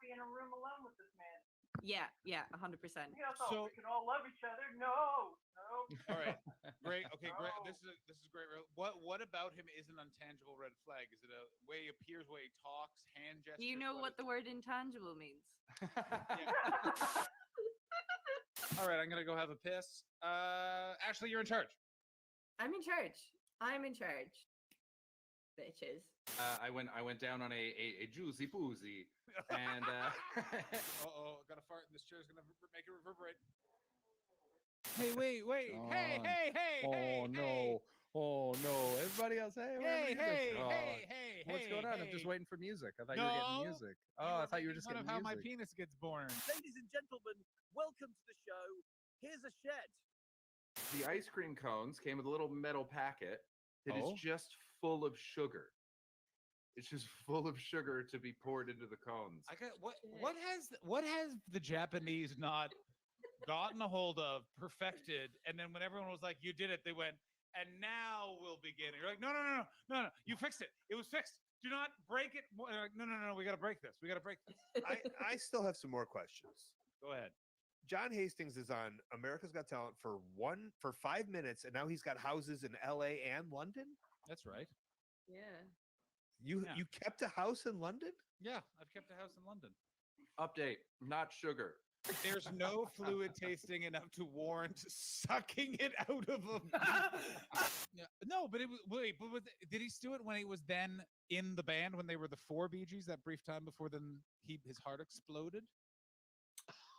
be in a room alone with this man. Yeah, 100%. So we can all love each other. No. All right, great. Okay, great. No. This is great. What about him is an intangible red flag? Is it a way he appears, way he talks, hand gestures? Do you know what the word intangible means? All right, I'm gonna go have a piss. Ashley, you're in charge. I'm in charge. Bitches. I went down on a juicy poozy, and Gotta fart. This chair's gonna make it reverberate. Hey, wait. Hey. Oh no! Everybody else, Hey. What's going on? I'm just waiting for music. I thought you were getting music. Oh, I thought you were just getting how music. my penis gets born. Ladies and gentlemen, welcome to the show. Here's a shed. the ice cream cones came with a little metal packet that is just full of sugar. It's just full of sugar to be poured into the cones. I got what has the Japanese not gotten a hold of, perfected, and then when everyone was like, "You did it," they went, "And now we'll begin." And you're like, "No, you fixed it. It was fixed. Do not break it." Like, no, we got to break this. We got to break this. I still have some more questions. Go ahead. John Hastings is on America's Got Talent for 5 minutes, and now he's got houses in LA and London. That's right. Yeah. You kept a house in London? Yeah, I've kept a house in London. Update, not sugar. There's no fluid tasting enough to warrant sucking it out of him. No, but it was did he do it when he was then in the band when they were the 4 Bee Gees that brief time before then his heart exploded?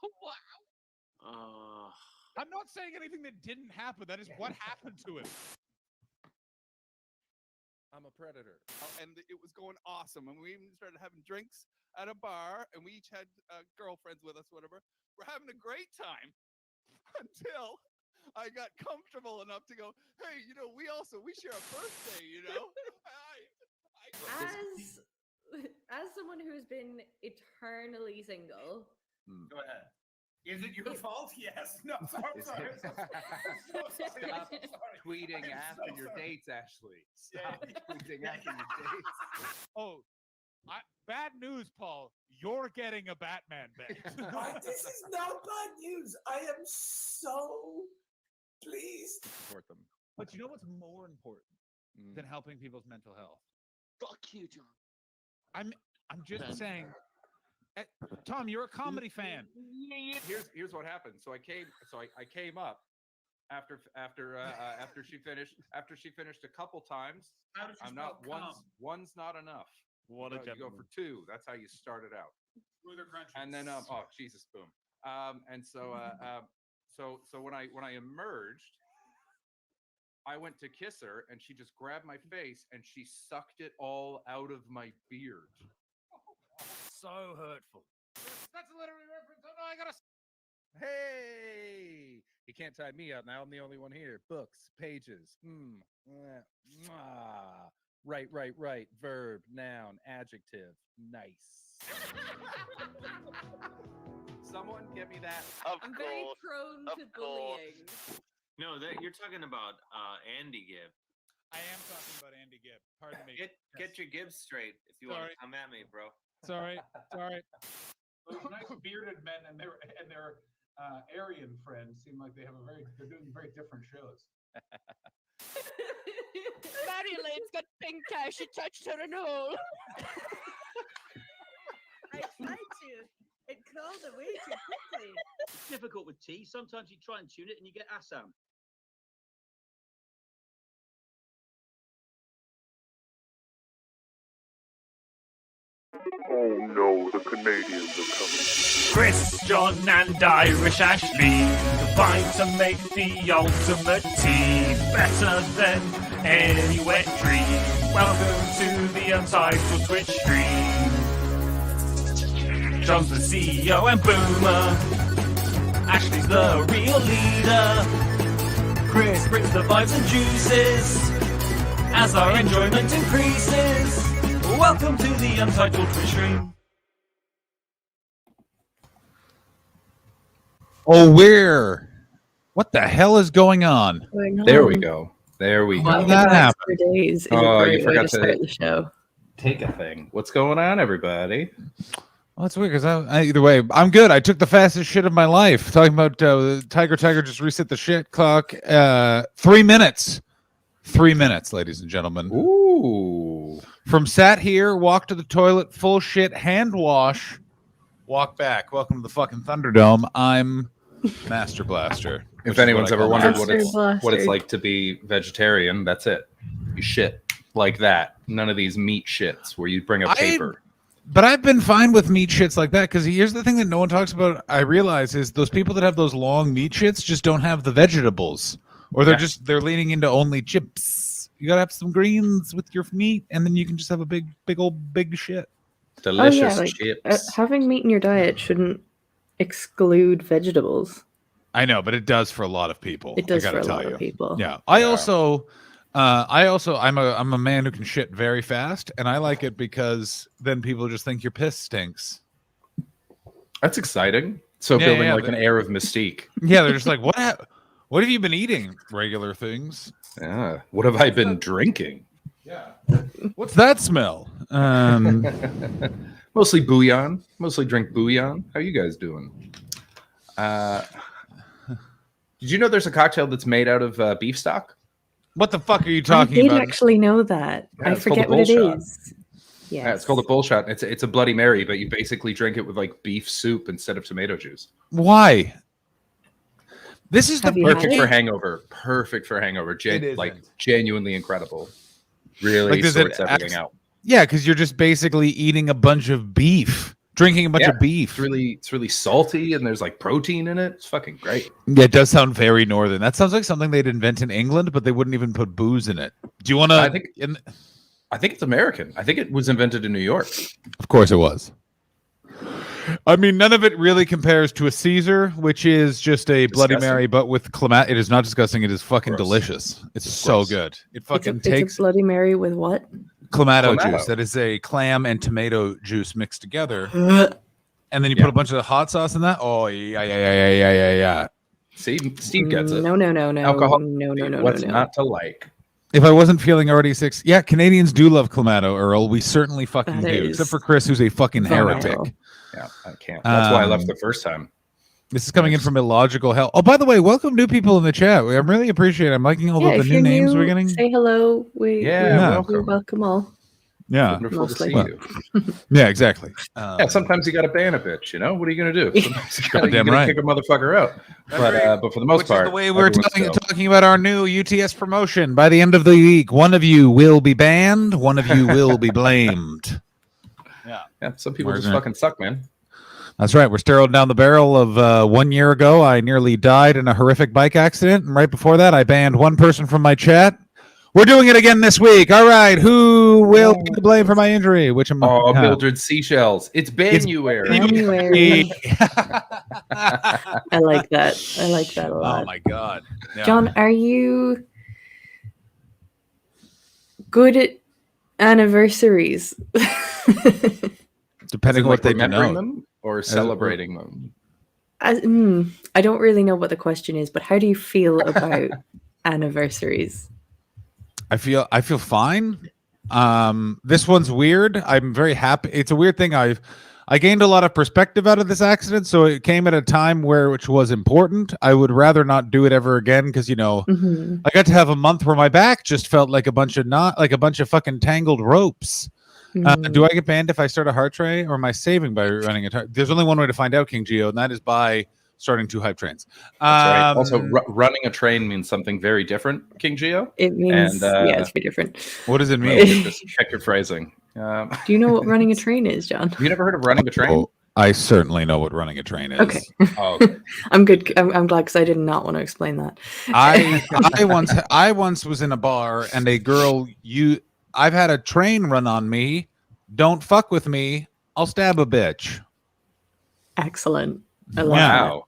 Wow. I'm not saying anything that didn't happen. That is what happened to him. I'm a predator. And it was going awesome. And we even started having drinks at a bar, and we each had girlfriends with us, whatever. We're having a great time until I got comfortable enough to go, hey, we share a birthday, As someone who has been eternally single. Go ahead. Is it your fault? Yes. No, sorry. Stop tweeting after your dates, Ashley. Stop tweeting after your dates. Oh, bad news, Paul. You're getting a Batman bet. This is not bad news. I am so pleased. Support them. But you know what's more important than helping people's mental health? Fuck you, John. I'm just saying. Tom, you're a comedy fan. Here's what happened. So I came up after she finished a couple times. I'm not one's not enough. What a you go for 2. That's how you start it out. And then Jesus, boom. And so when I emerged, I went to kiss her and she just grabbed my face and she sucked it all out of my beard. So hurtful. That's a literary reference. Oh no, I gotta. Hey, you can't tie me up now. I'm the only one here. Books, pages. Right. Verb, noun, adjective. Nice. Someone get me that. I'm very prone to bullying. No, you're talking about Andy Gibb. I am talking about Andy Gibb. Pardon me. Get your Gibbs straight if you want to come at me, bro. Sorry. Those nice bearded men and their Aryan friends seem like they're doing very different shows. Marion's got pink eye. She touched her nose. I tried to. It crawled away too quickly. It's difficult with tea. Sometimes you try and tune it and you get Assam. Oh no, the Canadians are coming. Chris, John, and Irish Ashley combine to make the ultimate team, better than any wet dream. Welcome to the Untitled Twitch stream. John's the CEO and Boomer. Ashley's the real leader. Chris brings the vibes and juices as our enjoyment increases. Welcome to the Untitled Twitch stream. Oh, what the hell is going on? There we go. How did that happen? Days you forgot to start the show. Take a thing. What's going on, everybody? Well, that's weird because either way, I'm good. I took the fastest shit of my life. Talking about Tiger just reset the shit clock. 3 minutes. 3 minutes, ladies and gentlemen. Ooh. From sat here, walk to the toilet, full shit, hand wash, walk back. Welcome to the fucking Thunderdome. I'm Master Blaster. If anyone's ever wondered what it's Blaster. like to be vegetarian, that's it. You shit like that. None of these meat shits where you bring a paper. But I've been fine with meat shits like that because here's the thing that no one talks about. I realize is those people that have those long meat shits just don't have the vegetables, or they're leaning into only chips. You gotta have some greens with your meat, and then you can just have a big shit. Delicious chips. Having meat in your diet shouldn't exclude vegetables. I know, but it does for a lot of people. It does I for gotta a tell lot you. of people. Yeah. I'm a man who can shit very fast, and I like it because then people just think your piss stinks. That's exciting. So building an air of mystique. Yeah, they're just like, what have you been eating? Regular things. Yeah. What have I been drinking? Yeah. What's that smell? Mostly bouillon. Mostly drink bouillon. How you guys doing? Did you know there's a cocktail that's made out of beef stock? What the fuck are you I talking did about? actually know that. Yeah, I it's called a forget what it bull shot. is. Yeah, it's called a bull shot. It's a Bloody Mary, but you basically drink it with like beef soup instead of tomato juice. Why? This is Have you had Perfect it? for hangover. Perfect for hangover. Genuinely incredible. Really Like, does it sorts everything out. Yeah, because you're just basically eating a bunch of beef, drinking a bunch of beef. It's really salty, and there's like protein in it. It's fucking great. Yeah, it does sound very northern. That sounds like something they'd invent in England, but they wouldn't even put booze in it. Do you want to? I think it's American. I think it was invented in New York. Of course, it was. I mean, none of it really compares to a Caesar, which is just a Bloody Mary, but with clamat. It is not disgusting. It is fucking delicious. It's so good. It fucking It's a takes Bloody Mary with what? clamato Clamato. juice. That is a clam and tomato juice mixed together, Ugh. and then you put a bunch of hot sauce in that. Oh yeah. See, Steve gets it. No. Alcohol. No. What's not to like? If I wasn't feeling already sick, yeah, Canadians do love clamato, Earl. We certainly fucking That do, is except for Chris, who's a fucking heretic. vile. Yeah, I can't. That's why I left Um, the first time. This is coming in from Illogical Hell. Oh, by the way, welcome new people in the chat. I'm really appreciating. I'm liking all Yeah, of the if new you're names new, we're getting. say hello. We welcome all. Yeah, Wonderful to see Mostly. you. yeah, exactly. Yeah, sometimes you got to ban a bitch. You know, what are you gonna do? Sometimes you gotta Goddamn right. kick a motherfucker out. But for the most Which part, is the way we're everyone's talking about our new UTS promotion. By the end of the week, one of you will be banned, one of you will be blamed. Yeah, some people We're just gonna- fucking suck, man. That's right. We're staring down the barrel of 1 year ago. I nearly died in a horrific bike accident. And right before that, I banned one person from my chat. We're doing it again this week. All right. Who will take the blame for my injury? Which I'm Mildred Seashells. It's Banuary. January. I like that. I like that a lot. Oh my God. Yeah. John, are you good at anniversaries? Depending on what they remembering denote. them or celebrating them. I don't really know what the question is, but how do you feel about anniversaries? I feel fine. This one's weird. I'm very happy. It's a weird thing. I gained a lot of perspective out of this accident, so it came at a time which was important. I would rather not do it ever again because Mhm. I got to have a month where my back just felt like a bunch of fucking tangled ropes. Do I get banned if I start a heart tray, or am I saving by running a? There's only one way to find out, King Geo, and that is by starting 2 hype trains. That's right. Also, running a train means something very different, King Geo. It means And, yeah, it's very different. What does it well, mean? just check your phrasing. Do you know what running a train is, John? Have you never heard of running a train? Oh, I certainly know what running a train is. Okay. Oh, okay. I'm good. I'm glad because I did not want to explain that. I once was in a bar and a girl I've had a train run on me. Don't fuck with me. I'll stab a bitch. Excellent. I love Wow.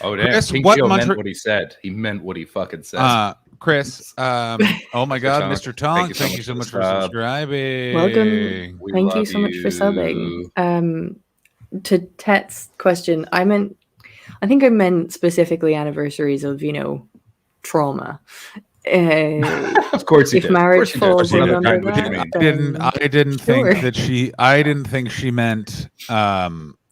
Oh damn! Chris, King what Geo Montreal- meant what he said. He meant what he fucking said. Chris, oh my God, Tonk, Mr. Tonk, thank you so much for the sub. subscribing. Welcome. We Thank you love so much for subbing. To Tet's question, I think I meant specifically anniversaries of trauma. Of course you if did. marriage Of course falls you did. in What under kind would you that, mean? then I didn't sure. think that I didn't think she meant I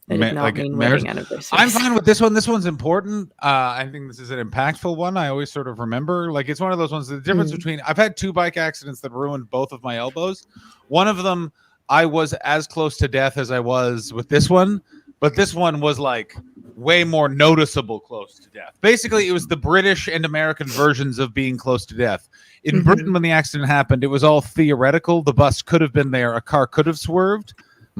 did not mean wedding anniversaries. I'm fine with this one. This one's important. I think this is an impactful one. I always sort of remember, like, it's one of those ones. The difference between I've had 2 bike accidents that ruined both of my elbows. One of them, I was as close to death as I was with this one, but this one was like way more noticeable close to death. Basically, it was the British and American versions of being close to death. In Britain, when the accident happened, it was all theoretical. The bus could have been there. A car could have swerved.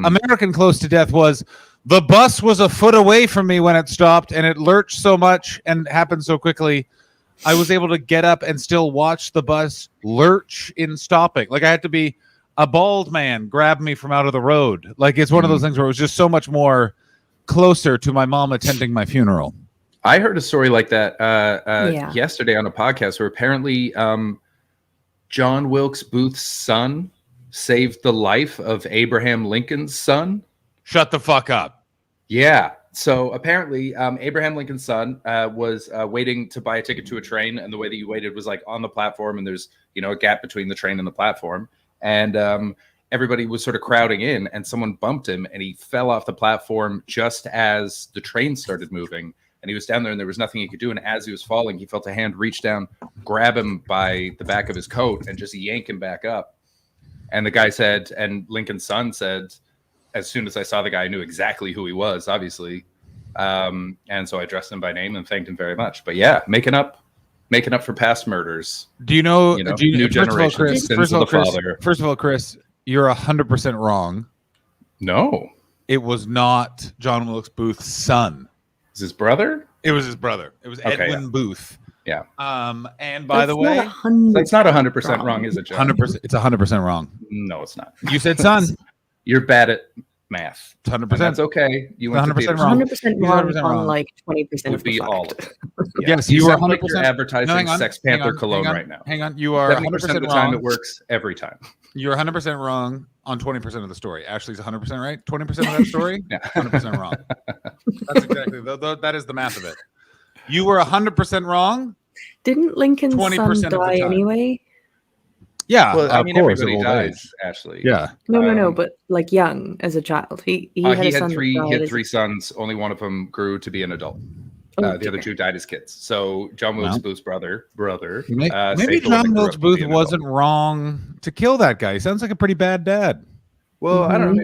American close to death was the bus was a foot away from me when it stopped, and it lurched so much and happened so quickly. I was able to get up and still watch the bus lurch in stopping. Like, I had to be a bald man grab me from out of the road. Like, it's one of those things where it was just so much more closer to my mom attending my funeral. I heard a story like that yesterday on a podcast where apparently John Wilkes Booth's son saved the life of Abraham Lincoln's son. Shut the fuck up. Yeah. So apparently Abraham Lincoln's son was waiting to buy a ticket to a train. And the way that you waited was like on the platform, and there's, a gap between the train and the platform. And everybody was sort of crowding in, and someone bumped him, and he fell off the platform just as the train started moving. And he was down there, and there was nothing he could do. And as he was falling, he felt a hand reach down, grab him by the back of his coat, and just yank him back up. And the guy said, and Lincoln's son said, as soon as I saw the guy, I knew exactly who he was, obviously. And so I addressed him by name and thanked him very much. But yeah, making up for past murders. Do you know, new generation sins of the father. First of all, Chris, you're 100% wrong. No. It was not John Wilkes Booth's son. It was his brother? It was his brother. It was Edwin Booth. Yeah. And by the way, that's not 100% wrong, is it, John? 100%. It's 100% wrong. No, it's not. You said son. You're bad at math. 100%. That's okay. You went 100% wrong. 100% wrong on like 20% would of the be fact. all of it. Yes, you you are sound like 100%. you're advertising No, Sex Panther cologne right now. Hang on. You are 70% 100% of the time wrong. it works every time. You're 100% wrong on 20% of the story. Ashley's 100% right. 20% of that story, 100% wrong. That's exactly that is the math of it. You were 100% wrong. Didn't Lincoln's 20% son of the die time. anyway? Yeah, well, I of mean, course, everybody of old dies, age. Ashley. Yeah. No, but like young as a child. He had a son that He died had as a- 3 sons. Only one of them grew to be an adult. Oh, The other 2 died as kids. So John Wilkes Booth's brother. Maybe saved the one that John grew Wilkes up to Booth be an adult. wasn't wrong to kill that guy. He sounds like a pretty bad dad. Well, I don't know.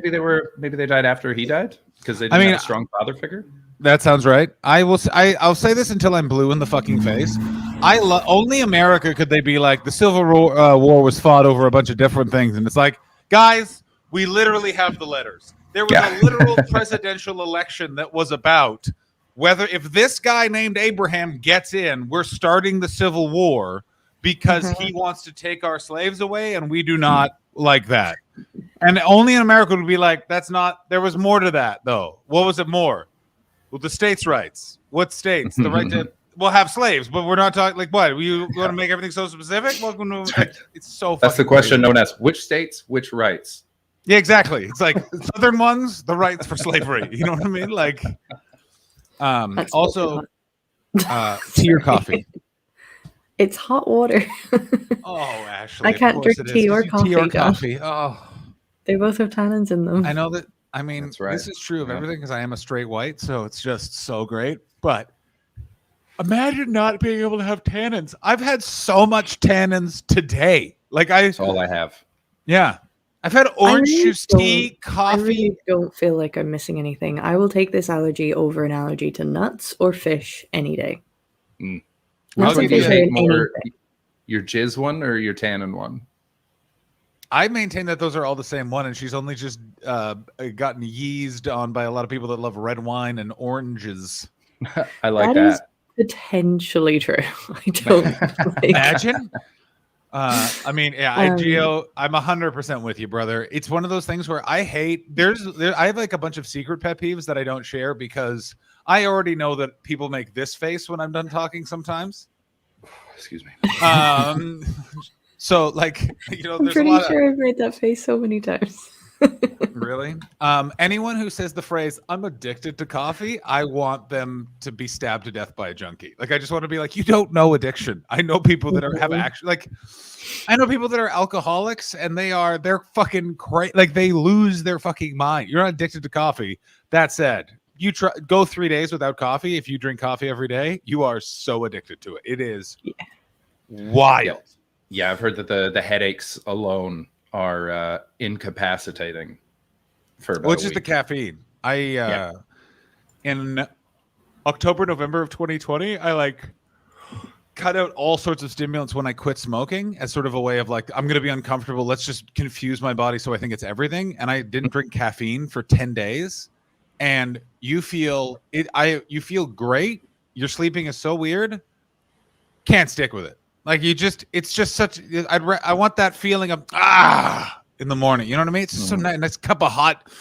Maybe they died after he died because they didn't have a strong father figure. That sounds right. I'll say this until I'm blue in the fucking face. Only America could they be like the Civil War was fought over a bunch of different things, and it's like, guys, we literally have the letters. There was a literal presidential election that was about whether if this guy named Abraham gets in, we're starting the Civil War because he wants to take our slaves away, and we do not like that. And only in America would be like, that's not. There was more to that, though. What was it more? Well, the states' rights. What states? The right to we'll have slaves, but we're not talking like what? You want to make everything so specific? Welcome to like, it's so. That's the fucking question crazy. known as which states, which rights. Yeah, exactly. It's like southern ones, the rights for slavery. You know what I mean? Like, also, tea or coffee. It's hot water. Oh, Ashley, I of can't course drink it tea is. or Tea coffee. or Josh. coffee. Oh, They both have tannins in them. I know that. I mean, That's right. this is true of everything because I am a straight white, so it's just so great. But imagine not being able to have tannins. I've had so much tannins today. That's all I have. Yeah. I've had orange really juice, tea, coffee. I really don't feel like I'm missing anything. I will take this allergy over an allergy to nuts or fish any day. Nuts I'll and give you fish are in any more day. your jizz one or your tannin one. I maintain that those are all the same one, and she's only just gotten yeezed on by a lot of people that love red wine and oranges. I like That is that. potentially true. I don't like, Imagine. I mean, yeah, Gio, I'm 100% with you, brother. It's one of those things where I hate. I have like a bunch of secret pet peeves that I don't share because I already know that people make this face when I'm done talking sometimes. Excuse me. So like, I'm there's pretty a lot sure I've made that face so many times. Really? Anyone who says the phrase "I'm addicted to coffee," I want them to be stabbed to death by a junkie. Like, I just want to be like, you don't know addiction. I know people that have actually like, I know people that are alcoholics and they're fucking crazy. Like, they lose their fucking mind. You're not addicted to coffee. That said, you go 3 days without coffee. If you drink coffee every day, you are so addicted to it. It is wild. Yeah, I've heard that the headaches alone are incapacitating for about it's just the caffeine. In October, November of 2020, I like cut out all sorts of stimulants when I quit smoking as sort of a way of like, I'm going to be uncomfortable. Let's just confuse my body so I think it's everything. And I didn't drink caffeine for 10 days. And you feel it. You feel great. Your sleeping is so weird. Can't stick with it. Like, it's just such. I want that feeling of in the morning. You know what I mean? It's just so nice cup of hot.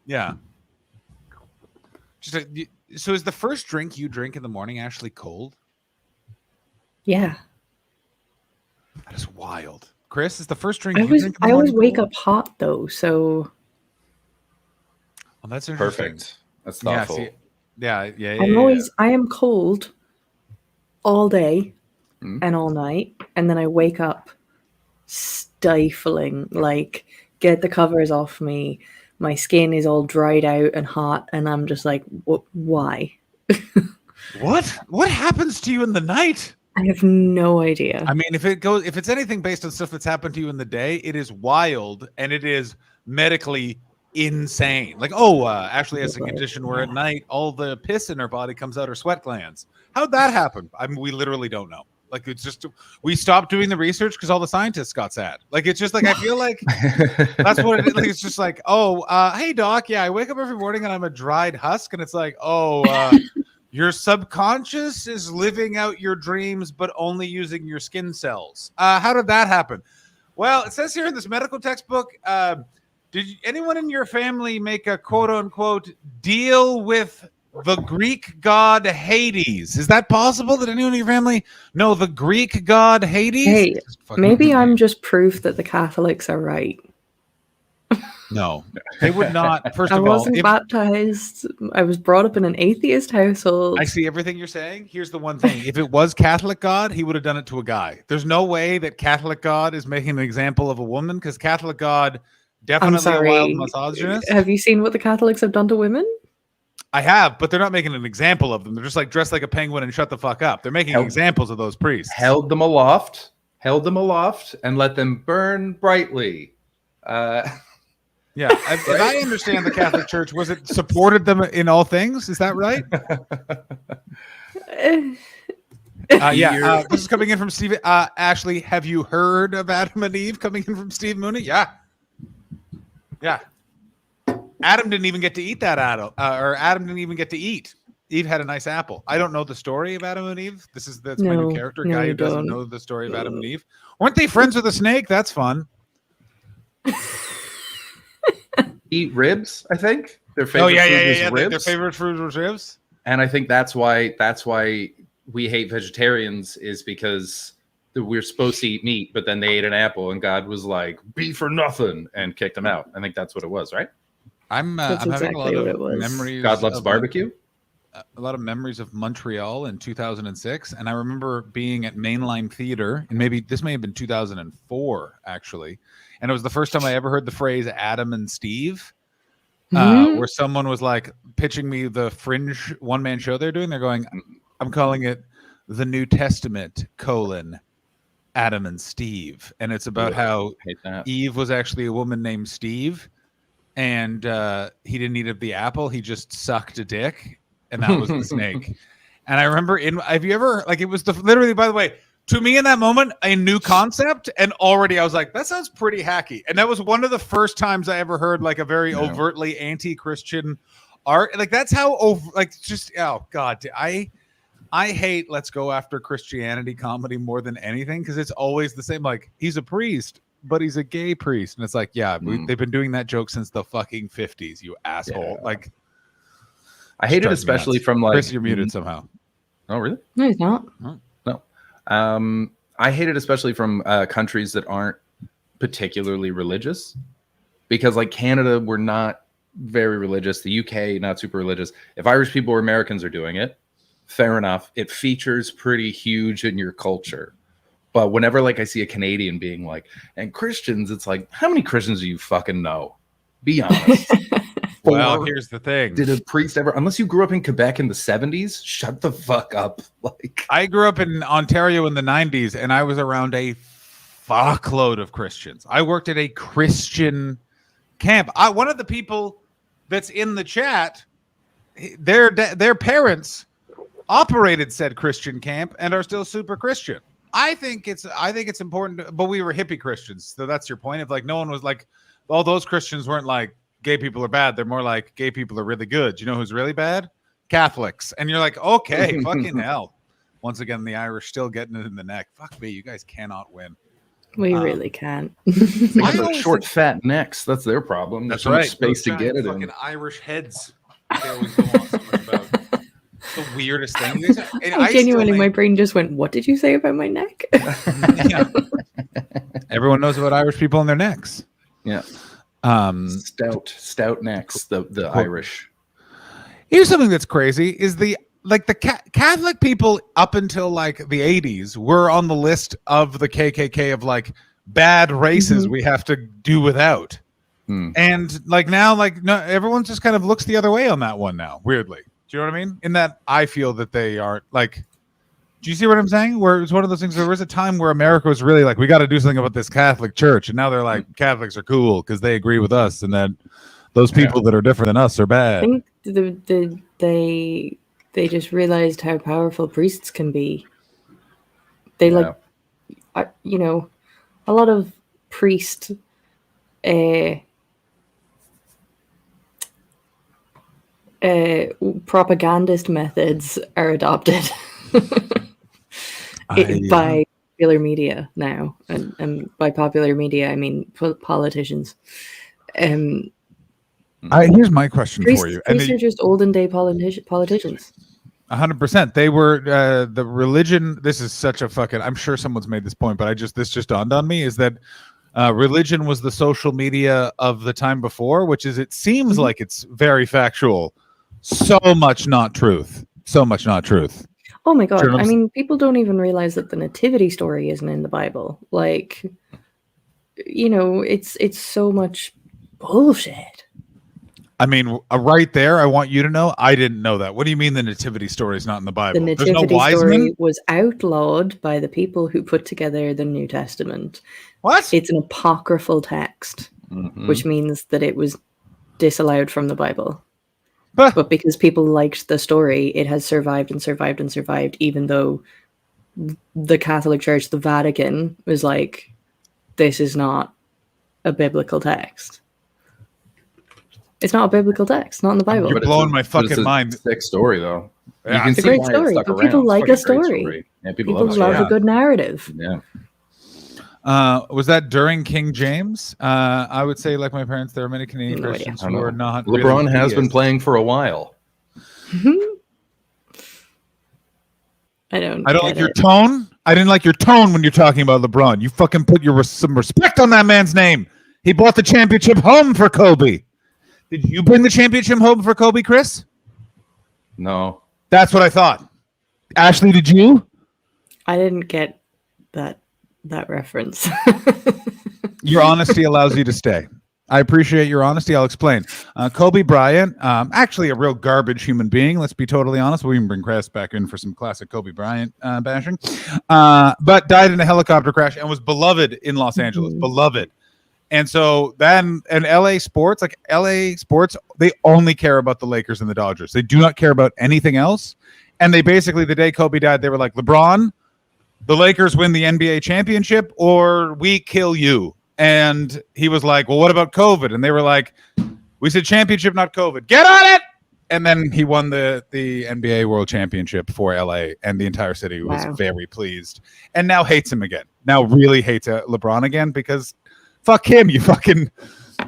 Yeah. So is the first drink you drink in the morning actually cold? Yeah. That is wild. Chris, is the first drink I you drink in the morning always wake cold? up hot though, so. Oh, that's interesting. Perfect. That's thoughtful. Yeah. I am cold all day and all night, and then I wake up stifling, like, get the covers off me. My skin is all dried out and hot, and I'm just like, why? What happens to you in the night? I have no idea. I mean, if it's anything based on stuff that's happened to you in the day, it is wild and it is medically insane. Like, Ashley has a condition where at night all the piss in her body comes out her sweat glands. How'd that happen? I mean, we literally don't know. Like, it's just, we stopped doing the research because all the scientists got sad. Like, it's just like, I feel like that's what it is. Like, it's just like, hey doc, yeah, I wake up every morning and I'm a dried husk, and it's like, your subconscious is living out your dreams but only using your skin cells. How did that happen? Well, it says here in this medical textbook, did anyone in your family make a quote unquote deal with the Greek god Hades? Is that possible? Did anyone in your family know the Greek god Hades? Hey, maybe I'm just proof that the Catholics are right. No, they would not. First I of all, wasn't baptized. I was brought up in an atheist household. I see everything you're saying. Here's the one thing. If it was Catholic God, he would have done it to a guy. There's no way that Catholic God is making an example of a woman, because Catholic God definitely a wild misogynist. Have you seen what the Catholics have done to women? I have, but they're not making an example of them. They're just like, dressed like a penguin and shut the fuck up. They're making examples of those priests. Held them aloft, and let them burn brightly. Yeah, if I understand the Catholic Church, was it supported them in all things? Is that right? This is coming in from Steve. Ashley, have you heard of Adam and Eve? Coming in from Steve Mooney. Yeah. Adam didn't even get to eat that apple, or Adam didn't even get to eat. Eve had a nice apple. I don't know the story of Adam and Eve. That's my new character, guy who doesn't know the story of Adam and Eve. Weren't they friends with a snake? That's fun. Eat ribs, I think. Their favorite food was ribs. Their favorite food was ribs. And I think that's why we hate vegetarians, is because we're supposed to eat meat, but then they ate an apple and God was like, beef or nothing, and kicked them out. I think that's what it was, right? I'm having a lot of memories. God loves barbecue. A lot of memories of Montreal in 2006, and I remember being at Mainline Theater, and maybe this may have been 2004 actually, and it was the first time I ever heard the phrase Adam and Steve, where someone was like pitching me the Fringe one-man show they're doing. They're going, I'm calling it the New Testament : Adam and Steve, and it's about how Eve was actually a woman named Steve, and he didn't eat the apple, he just sucked a dick, and that was the snake. And I remember have you ever, like, it was literally, by the way, to me in that moment, a new concept, and already I was like, that sounds pretty hacky. And that was one of the first times I ever heard like a very overtly anti-Christian art. Like, that's how oh God, I hate let's go after Christianity comedy more than anything, because it's always the same. Like, he's a priest, but he's a gay priest, and it's like, they've been doing that joke since the fucking 50s, you asshole. Yeah. Like, I hate it especially from like Chris, you're muted somehow. Oh, really? No, he's not. No. I hate it especially from countries that aren't particularly religious, because like Canada, we're not very religious. The UK, not super religious. If Irish people or Americans are doing it, fair enough. It features pretty huge in your culture. But whenever like I see a Canadian being like, and Christians, it's like, how many Christians do you fucking know? Be honest. Well, here's the thing. Did a priest ever, unless you grew up in Quebec in the 70s, shut the fuck up. Like, I grew up in Ontario in the 90s, and I was around a fuckload of Christians. I worked at a Christian camp. One of the people that's in the chat, their parents operated said Christian camp and are still super Christian. I think it's important, but we were hippie Christians. So that's your point of like, no one was like, all those Christians weren't like gay people are bad. They're more like gay people are really good. You know who's really bad? Catholics. And you're like, okay, fucking hell. Once again, the Irish still getting it in the neck. Fuck me, you guys cannot win. We really can't. they got those short, fat necks. That's their problem. There's That's so much right. space to Those get it giant in. fucking Irish heads. They always go on so much about. The weirdest thing. And I Genuinely, still my brain just went, what did you say about my neck? Yeah. Everyone knows about Irish people and their necks. Yeah. Stout necks, the Irish. Here's something that's crazy is the Catholic people up until like the 80s were on the list of the KKK of like bad races we have to do without. And like now, like no, everyone just kind of looks the other way on that one now, weirdly. Do you know what I mean? In that I feel that they aren't like, do you see what I'm saying? Where it's one of those things, there was a time where America was really like, we got to do something about this Catholic church. And now they're like, Catholics are cool because they agree with us. And then those people that are different than us are bad. I think they just realized how powerful priests can be. They a lot of priest propagandist methods are adopted by popular media now, and by popular media I mean politicians. Here's my question for you. Priests are just olden day politicians. 100%. They were the religion. This is such a fucking. I'm sure someone's made this point, but this just dawned on me is that religion was the social media of the time before, which is it seems like it's very factual. So much not truth. So much not truth. Oh my God. Sure, I mean, people don't even realize that the nativity story isn't in the Bible. Like, it's so much bullshit. I mean, right there, I want you to know, I didn't know that. What do you mean the nativity story is not in the Bible? The nativity story was outlawed by the people who put together the New Testament. What? It's an apocryphal text, which means that it was disallowed from the Bible. But because people liked the story, it has survived and survived and survived, even though the Catholic Church, the Vatican, was like, this is not a biblical text. It's not a biblical text, not in the Bible. You're blowing my fucking mind. Sick story, though. Yeah. You can It's a see great why it story, stuck but around. people It's like fucking a great story. Yeah, People love a good narrative. Yeah. Was that during King James? I would say, like my parents, there are many Canadian Christians who are not. LeBron really has been theists. playing for a while. I don't like your tone. I didn't like your tone when you're talking about LeBron. You fucking put some respect on that man's name. He brought the championship home for Kobe. Did you bring the championship home for Kobe, Chris? No. That's what I thought. Ashley, did you? I didn't get that reference. Your honesty allows you to stay. I appreciate your honesty. I'll explain. Kobe Bryant, actually a real garbage human being. Let's be totally honest. We can bring Chris back in for some classic Kobe Bryant bashing. But died in a helicopter crash and was beloved in Los Angeles. Beloved. And so then in LA sports, they only care about the Lakers and the Dodgers. They do not care about anything else. And they basically, the day Kobe died, they were like, LeBron, the Lakers win the NBA championship or we kill you. And he was like, well, what about COVID? And they were like, we said championship, not COVID. Get on it. And then he won the NBA World Championship for LA, and the entire city was very pleased. And now hates him again. Now really hates LeBron again because fuck him, you fucking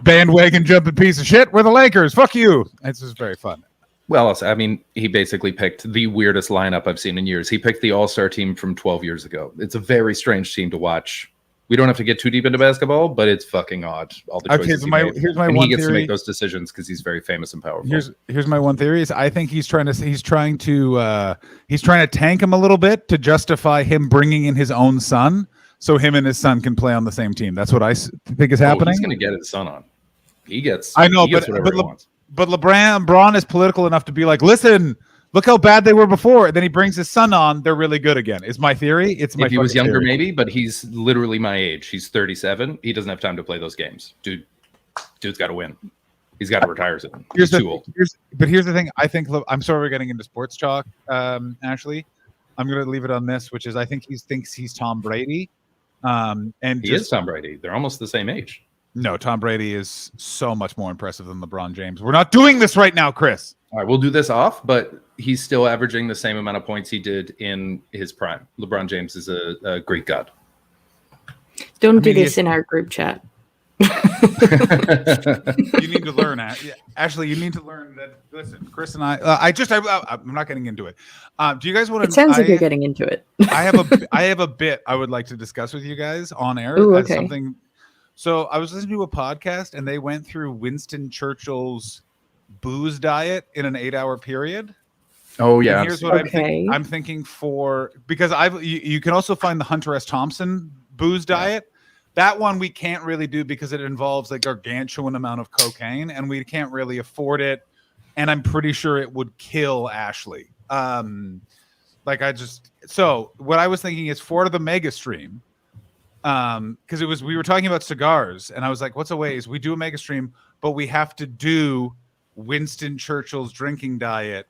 bandwagon jumping piece of shit. We're the Lakers. Fuck you. It's just very fun. Well, I mean, he basically picked the weirdest lineup I've seen in years. He picked the All-Star team from 12 years ago. It's a very strange team to watch. We don't have to get too deep into basketball, but it's fucking odd. All the choices here's my and one he gets theory. to make those decisions because he's very famous and powerful. Here's my one theory is I think he's trying to tank him a little bit to justify him bringing in his own son, so him and his son can play on the same team. That's what I think is happening. He's going to get his son on. He gets. I know, he gets whatever he wants. But LeBron is political enough to be like, listen, look how bad they were before. And then he brings his son on. They're really good again. Is my theory. It's my. If he was younger, theory. maybe, but he's literally my age. He's 37. He doesn't have time to play those games. Dude's got to win. He's got to retire soon. He's too old. Here's the thing. I think I'm sorry we're getting into sports talk, Ashley. I'm going to leave it on this, which is I think he thinks he's Tom Brady. And he is Tom Brady. They're almost the same age. No, Tom Brady is so much more impressive than LeBron James. We're not doing this right now, Chris. All right, we'll do this off, but he's still averaging the same amount of points he did in his prime. LeBron James is a Greek god. Don't do this in our group chat. You need to learn, Ashley. You need to learn that. Listen, Chris and I'm not getting into it. Do you guys want to? It sounds like you're getting into it. I have a bit I would like to discuss with you guys on air. Ooh, as okay. something. So I was listening to a podcast and they went through Winston Churchill's booze diet in an 8-hour period. Oh yeah. And here's what I'm thinking because you can also find the Hunter S. Thompson booze diet. That one we can't really do because it involves a gargantuan amount of cocaine and we can't really afford it. And I'm pretty sure it would kill Ashley. So what I was thinking is for the mega stream, because we were talking about cigars and I was like, what's a way is we do a mega stream, but we have to do Winston Churchill's drinking diet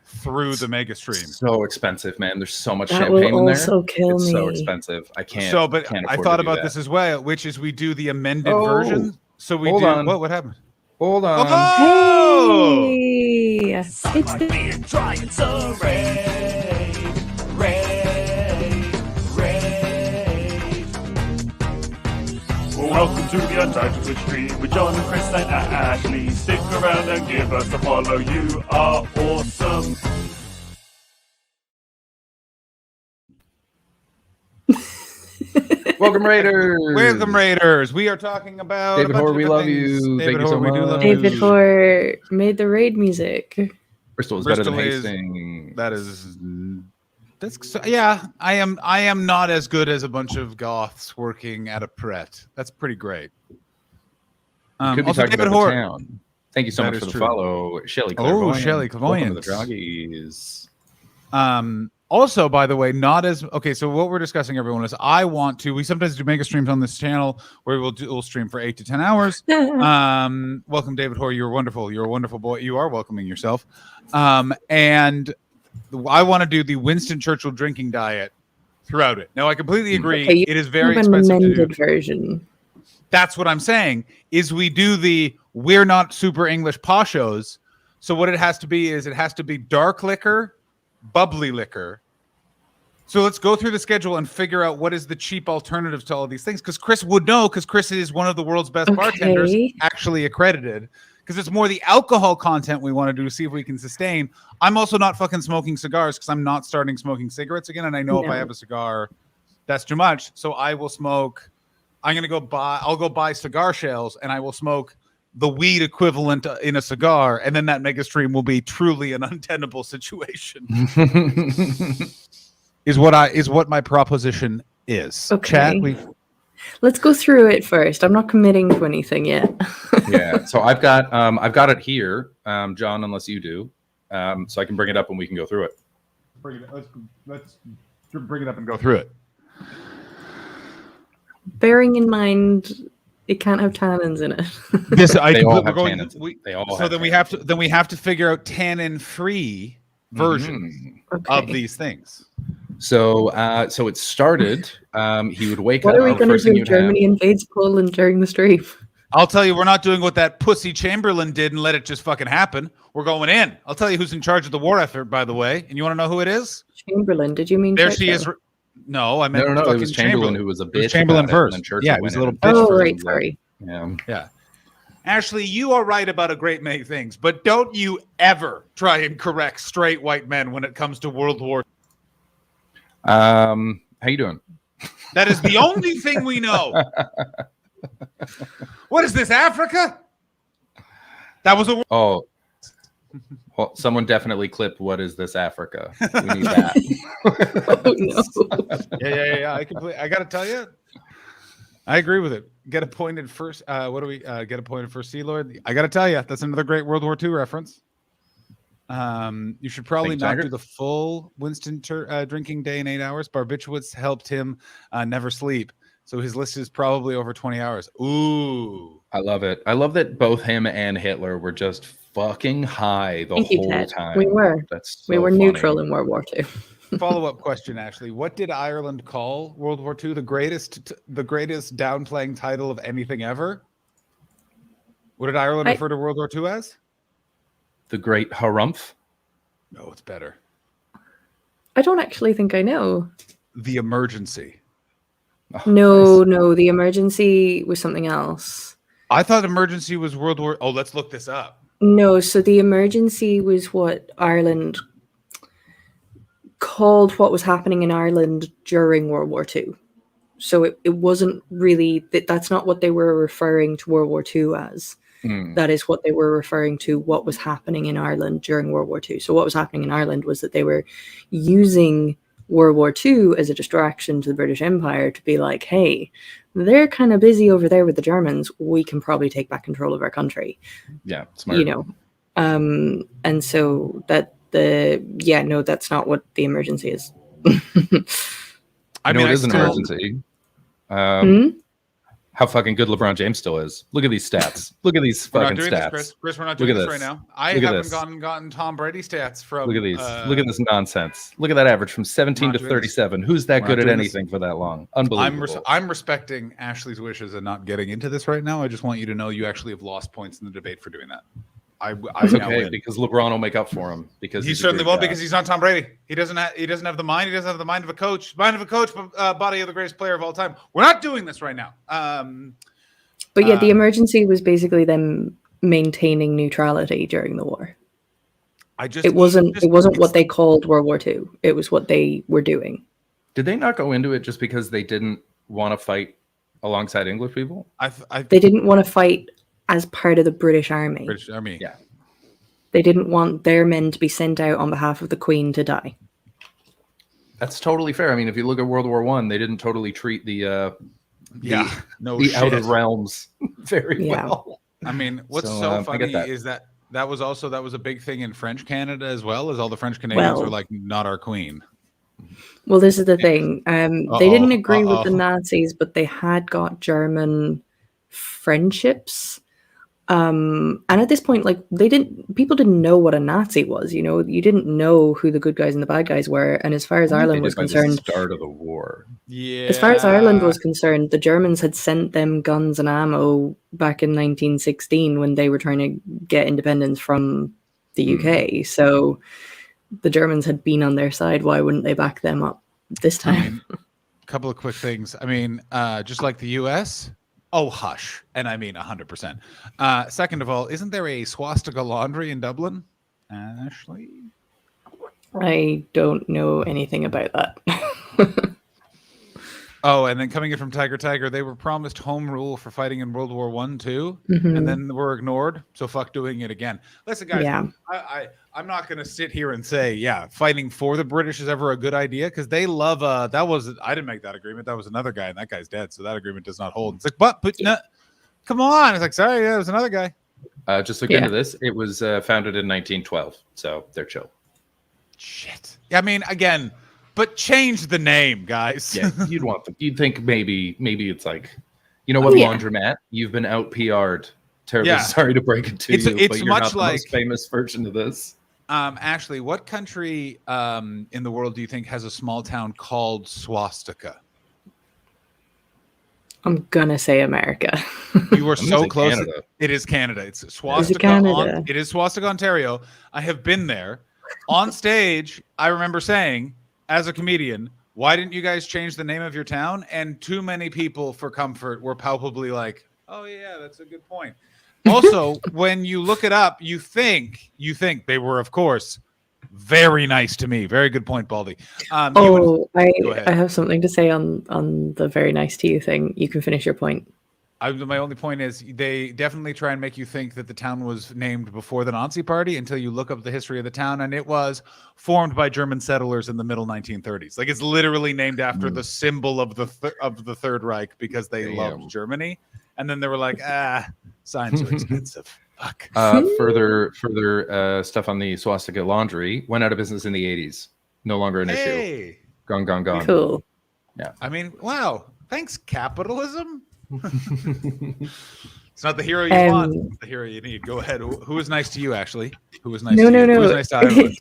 through the mega stream. So expensive, man. There's so much That champagne will in there. also kill it's so me. expensive. I can't. So, but can't I afford thought to do about that. this as well, which is we do the amended version. So we hold do on. what happened? Hold on. Oh! Hey, it's Being trying so rave. Welcome to the Untitled Stream with John and Chris and Ashley. Stick around and give us a follow. You are awesome. Welcome Raiders. Welcome Raiders. We are talking about David a bunch Hoare, of we different love you. things. Thank David you so Hoare, we do much. love David you. Hoare made the raid music. Bristol is better than Bristol is- Hastings. I am not as good as a bunch of goths working at a Pret. That's pretty great. Could be Also, talking David about Hoare. the town. Thank you so That much is for the true. follow, Shelley. Oh, Shelley Welcome to the Clairvoyance. Droggies. Also, by the way, not as okay. So what we're discussing, everyone, is we sometimes do mega streams on this channel where we'll stream for 8 to 10 hours. Welcome, David Hoare. You're wonderful. You're a wonderful boy. You are welcoming yourself. And I want to do the Winston Churchill drinking diet throughout it. Now, I completely agree. Okay, It is very have an expensive to do. amended version. That's what I'm saying. Is we do the we're not super English poshos. So what it has to be is it has to be dark liquor, bubbly liquor. So let's go through the schedule and figure out what is the cheap alternative to all of these things. Because Chris would know, because Chris is one of the world's best bartenders, Okay. actually accredited. Because it's more the alcohol content we want to do to see if we can sustain. I'm also not fucking smoking cigars because I'm not starting smoking cigarettes again. And I know if I No. have a cigar, that's too much. So I will smoke. I'll go buy cigar shells and I will smoke the weed equivalent in a cigar. And then that mega stream will be truly an untenable situation. is what my proposition is. Okay. Chat, Let's go through it first. I'm not committing to anything yet. Yeah. So I've got it here, John, unless you do. So I can bring it up and we can go through it. Let's bring it up and go through it. Bearing in mind, it can't have tannins in it. They all have tannins. They all So have then we have to figure out tannin-free versions of these things. So so it started. He would wake What up. are we the going to first thing do? you'd have- Germany invades Poland during the stream. I'll tell you, we're not doing what that pussy Chamberlain did and let it just fucking happen. We're going in. I'll tell you who's in charge of the war effort, by the way. And you want to know who it is? Chamberlain. Did you mean? There she Churchill? is. No, I meant No. It fucking was Chamberlain who was a It was bitch. Chamberlain about it, first. and then Churchill Yeah, it went was a in little and- bitch. Oh, first. right. Sorry. Yeah. Ashley, you are right about a great many things, but don't you ever try and correct straight white men when it comes to World War. How you doing? That is the only thing we know. What is this, Africa? That was a. Oh. Well, someone definitely clipped "What is this, Africa?" We need that. Yeah. I gotta tell you, I agree with it. Get appointed first. What do we get appointed first? Sea Lord. I gotta tell you, that's another great World War II reference. You should probably not do the full Winston drinking day in 8 hours. Barbiturates helped him never sleep, so his list is probably over 20 hours. Ooh, I love it. I love that both him and Hitler were just fucking high the whole time. We were. We were neutral in World War II. Follow-up question, Ashley. What did Ireland call World War II? The greatest downplaying title of anything ever? What did Ireland refer to World War II as? The Great Harumph? No, it's better. I don't actually think I know. The Emergency. No, the Emergency was something else. I thought Emergency was World War... Oh, let's look this up. No, so the Emergency was what Ireland called what was happening in Ireland during World War II. So it wasn't really... That's not what they were referring to World War II as. That is what they were referring to, what was happening in Ireland during World War II. So what was happening in Ireland was that they were using World War II as a distraction to the British Empire to be like, hey, they're kind of busy over there with the Germans. We can probably take back control of our country. Yeah, smart. You know, and so that's not what the Emergency is. I mean, it is an emergency. How fucking good LeBron James still is. Look at these stats. Look at these fucking stats. Chris, we're not doing this right now. I haven't gotten Tom Brady stats from. Look at these. Look at this nonsense. Look at that average from 17 to 37. Who's that good at anything for that long? Unbelievable. I'm respecting Ashley's wishes and not getting into this right now. I just want you to know you actually have lost points in the debate for doing that. It's okay because LeBron will make up for him because he certainly won't because he's not Tom Brady. He doesn't have the mind. He doesn't have the mind of a coach. Mind of a coach, body of the greatest player of all time. We're not doing this right now. But yeah, the Emergency was basically them maintaining neutrality during the war. It wasn't what they called World War II. It was what they were doing. Did they not go into it just because they didn't want to fight alongside English people? They didn't want to fight as part of the British Army. British Army. Yeah. They didn't want their men to be sent out on behalf of the Queen to die. That's totally fair. I mean, if you look at World War I, they didn't totally treat the outer realms very well. I mean, what's so funny is that was a big thing in French Canada as well, as all the French Canadians were like, not our queen. Well, this is the thing. They didn't agree with the Nazis, but they had got German friendships. And at this point, like people didn't know what a Nazi was. You know, you didn't know who the good guys and the bad guys were. And as far as Ireland was concerned, the start of the war. Yeah. As far as Ireland was concerned, the Germans had sent them guns and ammo back in 1916 when they were trying to get independence from the UK. So the Germans had been on their side. Why wouldn't they back them up this time? A couple of quick things. I mean, just like the US. Oh, hush. And I mean 100%. Second of all, isn't there a swastika laundry in Dublin? Ashley? I don't know anything about that. Oh, and then coming in from Tiger, they were promised home rule for fighting in World War I too, and then were ignored. So fuck doing it again. Listen, guys, I'm not going to sit here and say, fighting for the British is ever a good idea because they love. I didn't make that agreement. That was another guy, and that guy's dead, so that agreement does not hold. It's like, come on. It's like, sorry, it was another guy. Just look into this. It was founded in 1912, so they're chill. Shit. I mean, again. But change the name, guys. Yeah, you'd think maybe it's like, you know what, laundromat, you've been out PR'd. Terribly sorry to break it to you, but you're not the most famous version of this. Ashley, what country in the world do you think has a small town called Swastika? I'm gonna say America. You were so close. Canada. It is Canada. It's Swastika. It is Swastika, Ontario. I have been there. On stage, I remember saying, as a comedian, why didn't you guys change the name of your town? And too many people, for comfort, were palpably like, oh yeah, that's a good point. Also, when you look it up, you think they were, of course, very nice to me. Very good point, Baldy. Go ahead. I have something to say on the very nice to you thing. You can finish your point. My only point is they definitely try and make you think that the town was named before the Nazi Party until you look up the history of the town, and it was formed by German settlers in the middle 1930s. Like, it's literally named after the symbol of the Third Reich because they loved Germany, and then they were like, signs are expensive. Fuck. Further stuff on the swastika laundry went out of business in the 80s. No longer an issue. Gone. Cool. Yeah. I mean, wow. Thanks, capitalism. It's not the hero you want, it's the hero you need. Go ahead. Who was nice to you, Ashley? Who was nice to you? Who was nice to Ireland?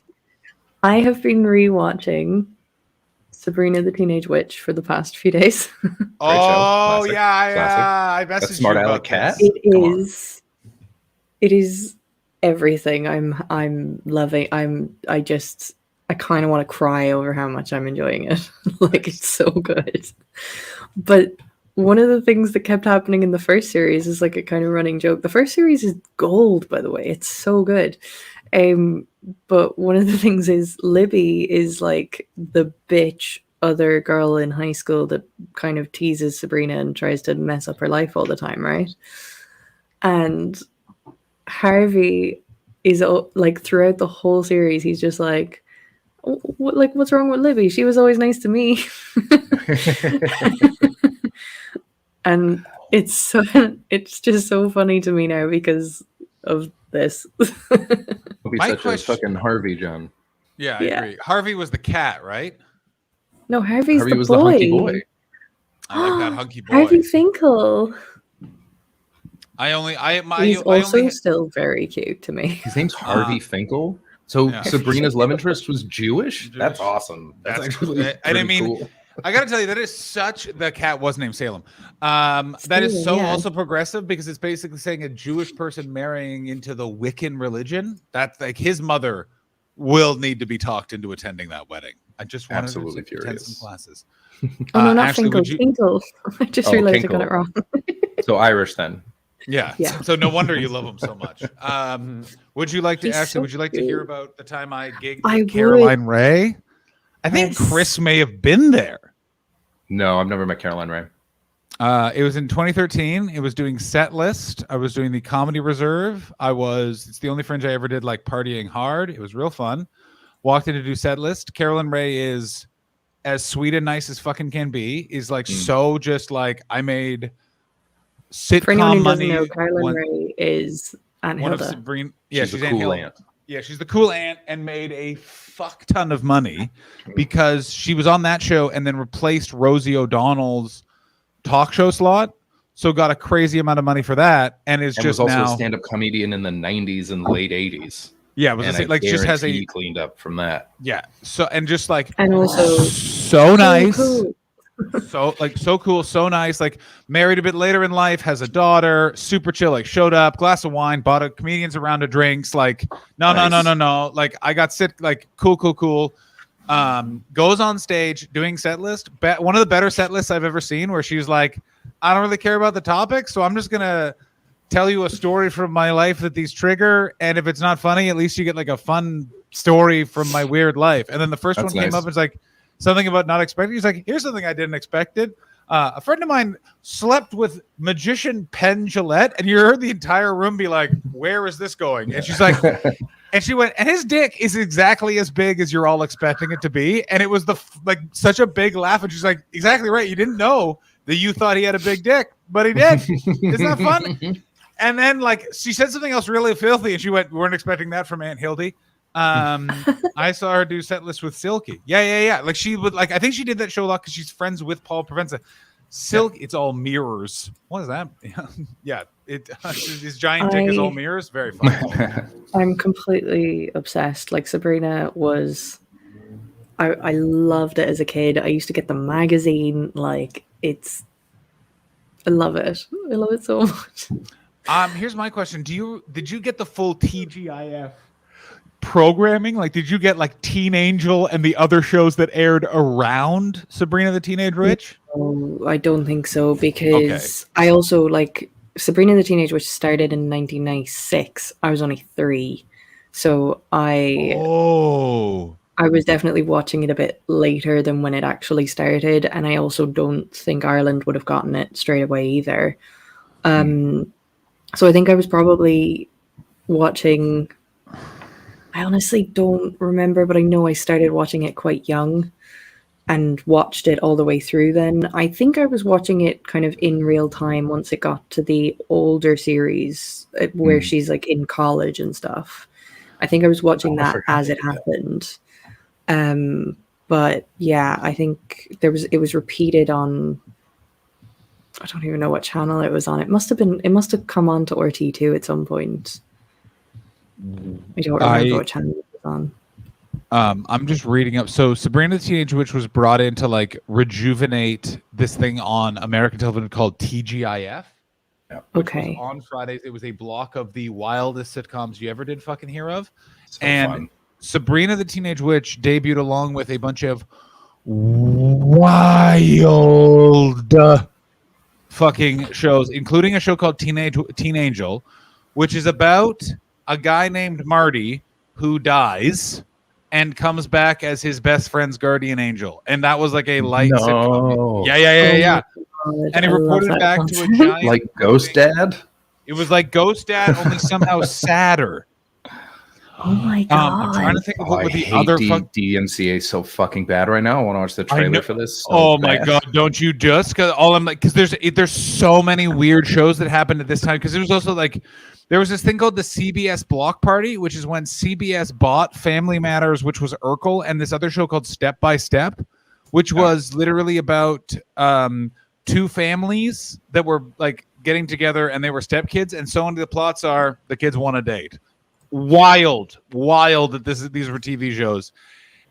I have been rewatching Sabrina the Teenage Witch for the past few days. Oh, yeah. I messaged That's Smart you Alec about Cat? this. It is everything. I'm loving. I kind of want to cry over how much I'm enjoying it. Like, it's so good. But one of the things that kept happening in the first series is like a kind of running joke. The first series is gold, by the way. It's so good. But one of the things is Libby is like the bitch other girl in high school that kind of teases Sabrina and tries to mess up her life all the time, right? And Harvey is like throughout the whole series, he's just like, what's wrong with Libby? She was always nice to me. And it's just so funny to me now because of this. It'll be such a fucking Harvey, John. Yeah, I agree. Harvey was the cat, right? No, Harvey was the hunky boy. I like that hunky boy. Harvey Finkel. He's also still very cute to me. His name's Harvey Finkel. So Sabrina's love interest was Jewish? That's awesome. That's actually cool. I gotta tell you, the cat was named Salem. That is so also progressive because it's basically saying a Jewish person marrying into the Wiccan religion. That's like his mother will need to be talked into attending that wedding. I just wanted absolutely to attend some classes. Oh no, not Ashley, Finkel. Finkel. I just realized I got it wrong. So Irish then. Yeah. So no wonder you love him so much. Would you like to, Ashley? Would you like to hear about the time I gigged with Caroline Ray? I think Chris may have been there. No, I've never met Caroline Ray. It was in 2013. It was doing Set List. I was doing the Comedy Reserve. It's the only Fringe I ever did like partying hard. It was real fun. Walked in to do Set List. Caroline Ray is as sweet and nice as fucking can be. Is like so just like I made sitcom For anyone who money. doesn't know, Caroline Ray is Aunt One Hilda. of Sabrina. Yeah, she's the Aunt cool Hilda. aunt. Yeah, she's the cool aunt and made a fuck ton of money because she was on that show and then replaced Rosie O'Donnell's talk show slot. So got a crazy amount of money for that, and is And just was also now a stand-up comedian in the 90s and late 80s. Yeah, it was and like just has guarantee a cleaned up from that. yeah. So and just like And also so nice. cool. So cool, so nice. Like married a bit later in life, has a daughter, super chill. Like showed up, glass of wine, bought a comedians a round of drinks. Like no. Like I got sick. Like cool. Goes on stage doing set list. One of the better set lists I've ever seen. Where she's like, I don't really care about the topic, so I'm just gonna tell you a story from my life that these trigger. And if it's not funny, at least you get like a fun story from my weird life. And then the first one came up and it's like. Something about not expecting. He's like, here's something I didn't expect. A friend of mine slept with magician Penn Jillette, and you heard the entire room be like, where is this going? And she's like, and she went, and his dick is exactly as big as you're all expecting it to be. And it was such a big laugh. And she's like, exactly right. You didn't know that you thought he had a big dick, but he did. Isn't that fun? And then like she said something else really filthy, and she went, we weren't expecting that from Aunt Hildy. I saw her do Set List with Silky. Yeah. Like she would like. I think she did that show a lot because she's friends with Paul Provenza. Silky, it's all mirrors. What is that? Yeah, his giant dick is all mirrors. Very fun. I'm completely obsessed. Like Sabrina was. I loved it as a kid. I used to get the magazine. Like I love it. I love it so much. Here's my question: did you get the full TGIF? Programming, like did you get like Teen Angel and the other shows that aired around Sabrina the Teenage Witch? No, I don't think so because I also like Sabrina the Teenage Witch started in 1996. I was only 3, So I was definitely watching it a bit later than when it actually started, and I also don't think Ireland would have gotten it straight away either. So I think I was probably watching. I honestly don't remember, but I know I started watching it quite young and watched it all the way through then. I think I was watching it kind of in real time once it got to the older series where she's like in college and stuff. I think I was watching that as it happened. But yeah, I think it was repeated on, I don't even know what channel it was on. It must have come on to RT2 at some point. I don't remember what channel it was on. I'm just reading up. So Sabrina the Teenage Witch was brought in to like rejuvenate this thing on American television called TGIF. Okay. On Fridays, it was a block of the wildest sitcoms you ever did fucking hear of. So and fun. Sabrina the Teenage Witch debuted along with a bunch of wild fucking shows, including a show called Teen Angel, which is about a guy named Marty who dies and comes back as his best friend's guardian angel. And that was like a light sitcom. Yeah. And he reported back to a giant like Ghost Dad. It was like Ghost Dad, only somehow sadder. Oh my god! I'm trying to think of what the hate other DMCA so fucking bad right now. I want to watch the trailer for this. Oh my god! Don't you just? Because there's so many weird shows that happened at this time. Because there was also like there was this thing called the CBS Block Party, which is when CBS bought Family Matters, which was Urkel, and this other show called Step by Step, which was literally about two families that were like getting together and they were stepkids, and so on. The plots are the kids want a date. Wild that these were TV shows.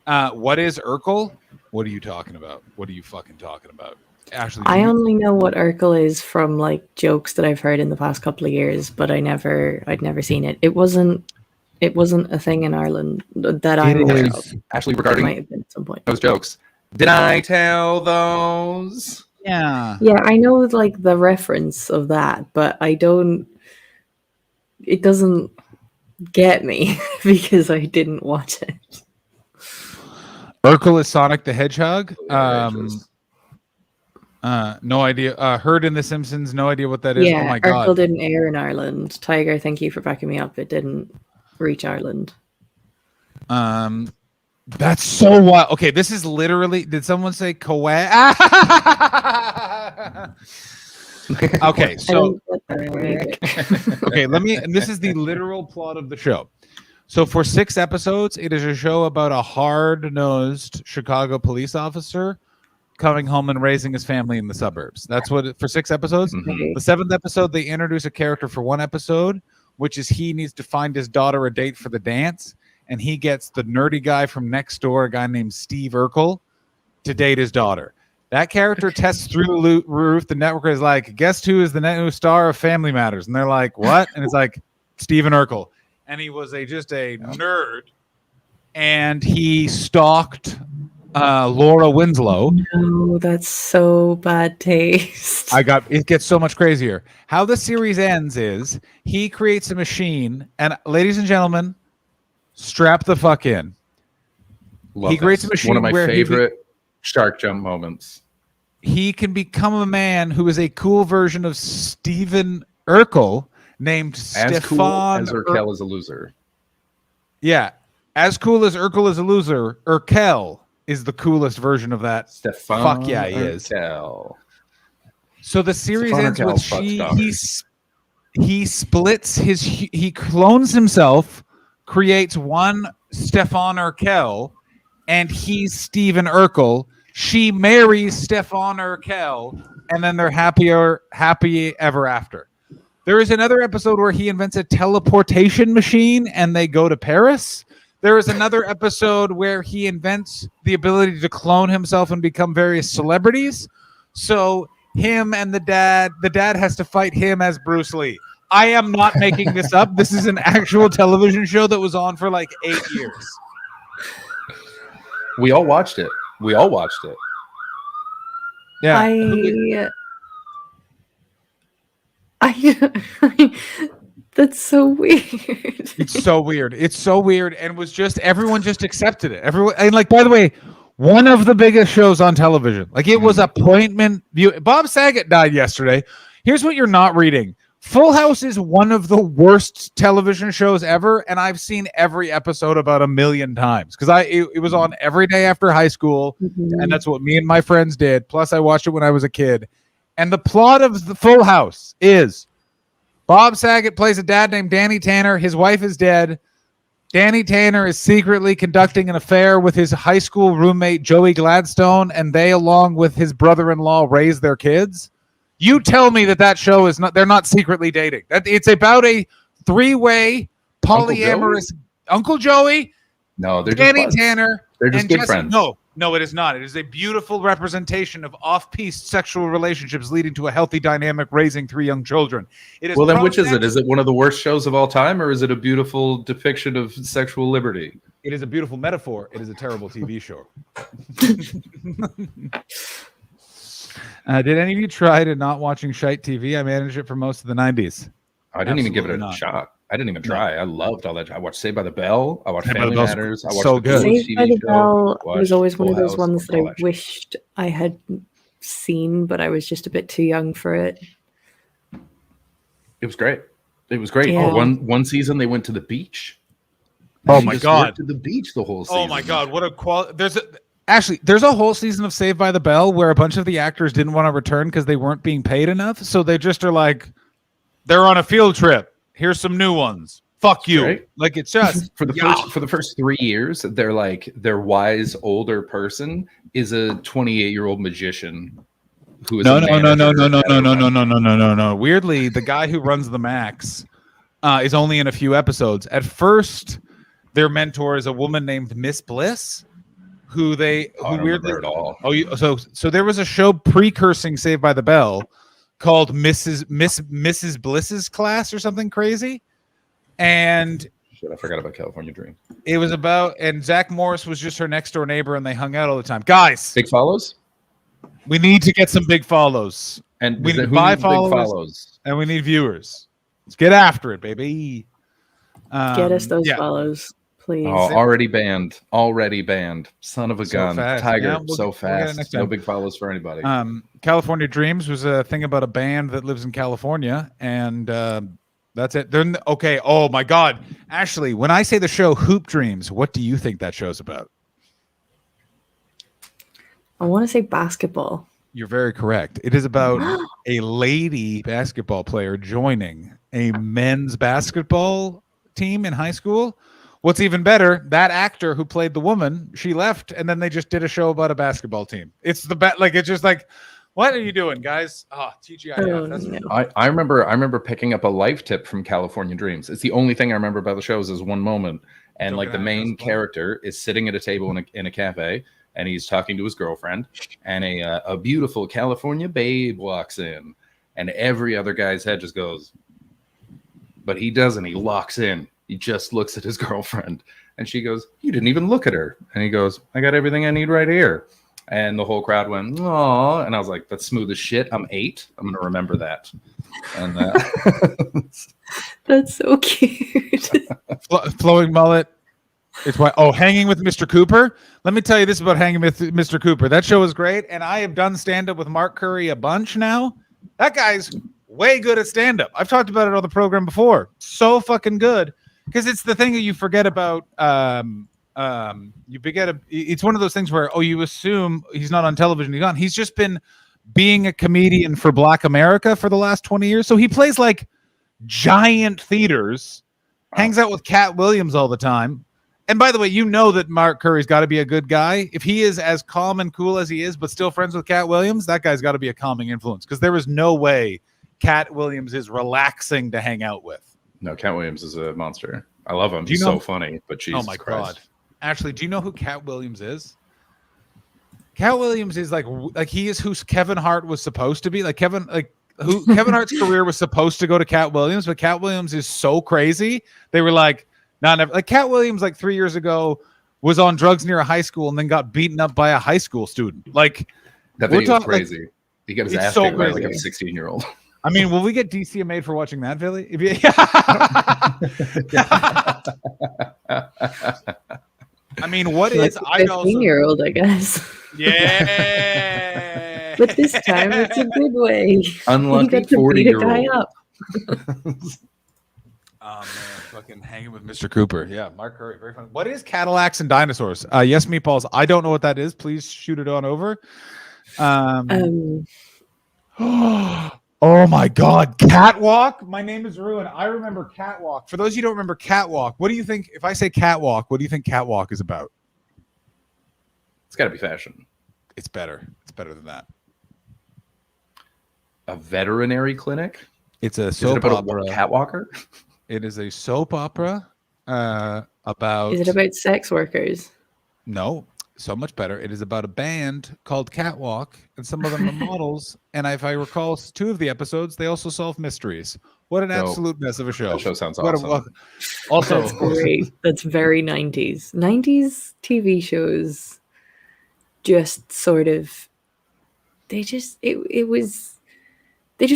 What is Urkel? What are you talking about? What are you fucking talking about? Ashley, I only know what Urkel is from like jokes that I've heard in the past couple of years, but I'd never seen it. It wasn't a thing in Ireland that I'm aware of. Actually, regarding might have been at some point. those jokes, did I tell those? Yeah, I know like the reference of that, but I don't. It doesn't get me because I didn't watch it. Urkel is Sonic the Hedgehog. No idea. Heard in The Simpsons. No idea what that is. Yeah, oh my god. Urkel didn't air in Ireland. Tiger, thank you for backing me up. It didn't reach Ireland. That's so wild. Okay, this is literally. Did someone say Kuwait? Okay, so okay, this is the literal plot of the show. So for 6 episodes, it is a show about a hard-nosed Chicago police officer coming home and raising his family in the suburbs. That's what for 6 episodes. Mm-hmm. The 7th episode, they introduce a character for 1 episode, which is he needs to find his daughter a date for the dance, and he gets the nerdy guy from next door, a guy named Steve Urkel, to date his daughter. That character tests through the roof. The network is like, guess who is the new star of Family Matters? And they're like, what? And it's like, Stephen Urkel. And he was just a nerd. And he stalked Laura Winslow. No, that's so bad taste. It gets so much crazier. How the series ends is he creates a machine. And ladies and gentlemen, strap the fuck in. He creates a machine. One of my favorite shark jump moments. He can become a man who is a cool version of Stephen Urkel named Stefan. As cool as Urkel is a loser. Yeah. As cool as Urkel is a loser, Urkel is the coolest version of that. Stefan. Fuck yeah, he is. Urkel. So the series ends with he splits he clones himself, creates one Stefan Urkel, and he's Stephen Urkel. She marries Stefan Urkel, and then they're happy ever after. There is another episode where he invents a teleportation machine, and they go to Paris. There is another episode where he invents the ability to clone himself and become various celebrities. So him and the dad has to fight him as Bruce Lee. I am not making this up. This is an actual television show that was on for like 8 years. We all watched it. Yeah. That's so weird. It's so weird. It's so weird, and was just everyone just accepted it. Everyone, and like, by the way, one of the biggest shows on television. Like, it was appointment view. Bob Saget died yesterday. Here's what you're not reading. Full House is one of the worst television shows ever, and I've seen every episode about 1 million times because it was on every day after high school, and that's what me and my friends did. Plus, I watched it when I was a kid. And the plot of the Full House is Bob Saget plays a dad named Danny Tanner. His wife is dead. Danny Tanner is secretly conducting an affair with his high school roommate, Joey Gladstone, and they, along with his brother-in-law, raise their kids. You tell me that show is not, they're not secretly dating. It's about a three-way polyamorous Uncle Joey, no, they're Danny just Tanner, they're just and good Jesse. friends. No, it is not. It is a beautiful representation of off-piste sexual relationships leading to a healthy dynamic raising 3 young children. It is Well, then which is it? Is it one of the worst shows of all time, or is it a beautiful depiction of sexual liberty? It is a beautiful metaphor. It is a terrible TV show. Did any of you try to not watching shite TV? I managed it for most of the 90s. I didn't even give it a shot. I didn't even try. I loved all that. I watched Saved by the Bell. I watched Family Matters. I watched so good. Saved by the Bell was always one of Full those House, ones that all I that shit. wished I had seen, but I was just a bit too young for it. It was great. It was great. Yeah. Oh, one season they went to the beach. Oh She my just God. went to the beach the whole season. Oh my God, what a quality! There's a whole season of Saved by the Bell where a bunch of the actors didn't want to return because they weren't being paid enough, so they just are like, they're on a field trip. Here's some new ones. Fuck you. Right? Like, it's just for the first 3 years, they're like their wise older person is a 28-year-old magician who is no. Weirdly, the guy who runs the Max is only in a few episodes. At first, their mentor is a woman named Miss Bliss, who weirdly at all. So there was a show precursing Saved by the Bell called Mrs. Bliss's Class or something crazy, and shit, I forgot about California Dream. it was about, and Zach Morris was just her next door neighbor, and they hung out all the time. Guys, big follows. We need to get some big follows, and we need who buy needs big follows, and we need viewers. Let's get after it, baby. Get us those follows, please. Oh, already banned. Son of a So gun. fast. Tiger. Yeah, we'll so get it next fast. No time. big follows for anybody. California Dreams was a thing about a band that lives in California, and that's it. Then okay. Oh my God, Ashley, when I say the show Hoop Dreams, what do you think that show's about? I want to say basketball. You're very correct. It is about a lady basketball player joining a men's basketball team in high school. What's even better, that actor who played the woman, she left, and then they just did a show about a basketball team. It's it's just like, what are you doing, guys? TGIF. That's I remember picking up a life tip from California Dreams. It's the only thing I remember about the shows is one moment, and like the main character is sitting at a table in a cafe, and he's talking to his girlfriend, and a beautiful California babe walks in, and every other guy's head just goes, but he doesn't. He locks in. He just looks at his girlfriend, and she goes, "You didn't even look at her." And he goes, "I got everything I need right here." And the whole crowd went, "Aw," and I was like, "That's smooth as shit. I'm 8. I'm gonna remember that." And that's so cute. Flowing mullet. It's why. Oh, Hanging with Mr. Cooper. Let me tell you this about Hanging with Mr. Cooper. That show is great, and I have done stand-up with Mark Curry a bunch now. That guy's way good at stand-up. I've talked about it on the program before. So fucking good, because it's the thing that you forget about. It's one of those things where you assume he's not on television. He's just been being a comedian for Black America for the last 20 years. So he plays like giant theaters, hangs out with Cat Williams all the time. And by the way, you know that Mark Curry's got to be a good guy. If he is as calm and cool as he is, but still friends with Cat Williams, that guy's got to be a calming influence, because there is no way Cat Williams is relaxing to hang out with. No, Cat Williams is a monster. I love him. Do you He's know- so funny, but Jesus Oh my Christ. God. Ashley, do you know who Cat Williams is? Cat Williams is like he is who Kevin Hart was supposed to be. Kevin Hart's career was supposed to go to Cat Williams, but Cat Williams is so crazy. They were like, never. Like Cat Williams, 3 years ago, was on drugs near a high school and then got beaten up by a high school student. That video is crazy. He got his ass kicked by like a 16-year-old. I mean, will we get DCMA'd for watching that, Billy? If you... I mean, what is like a 15-year-old, I guess. Yeah. But this time it's a good way. Unlucky You got to beat a guy 40-year-old. up. Oh man, fucking hanging with Mr. Cooper. Yeah, Mark Curry, very funny. What is Cadillacs and Dinosaurs? Yes, Meatballs. I don't know what that is. Please shoot it on over. Oh my God, Catwalk. My name is Ruin. I remember Catwalk. For those of you who don't remember Catwalk, what do you think? If I say Catwalk, what do you think Catwalk is about? It's got to be fashion. It's better. It's better than that. A veterinary clinic. It's a Is it soap about opera. a catwalker? It is a soap opera about. Is it about sex workers? No, so much better. It is about a band called Catwalk, and some of them are models. And if I recall, 2 of the episodes, they also solve mysteries. What an No. absolute mess of a show! That show sounds What a- awesome. also, That's great. That's very 90s. 90s TV shows just sort of they just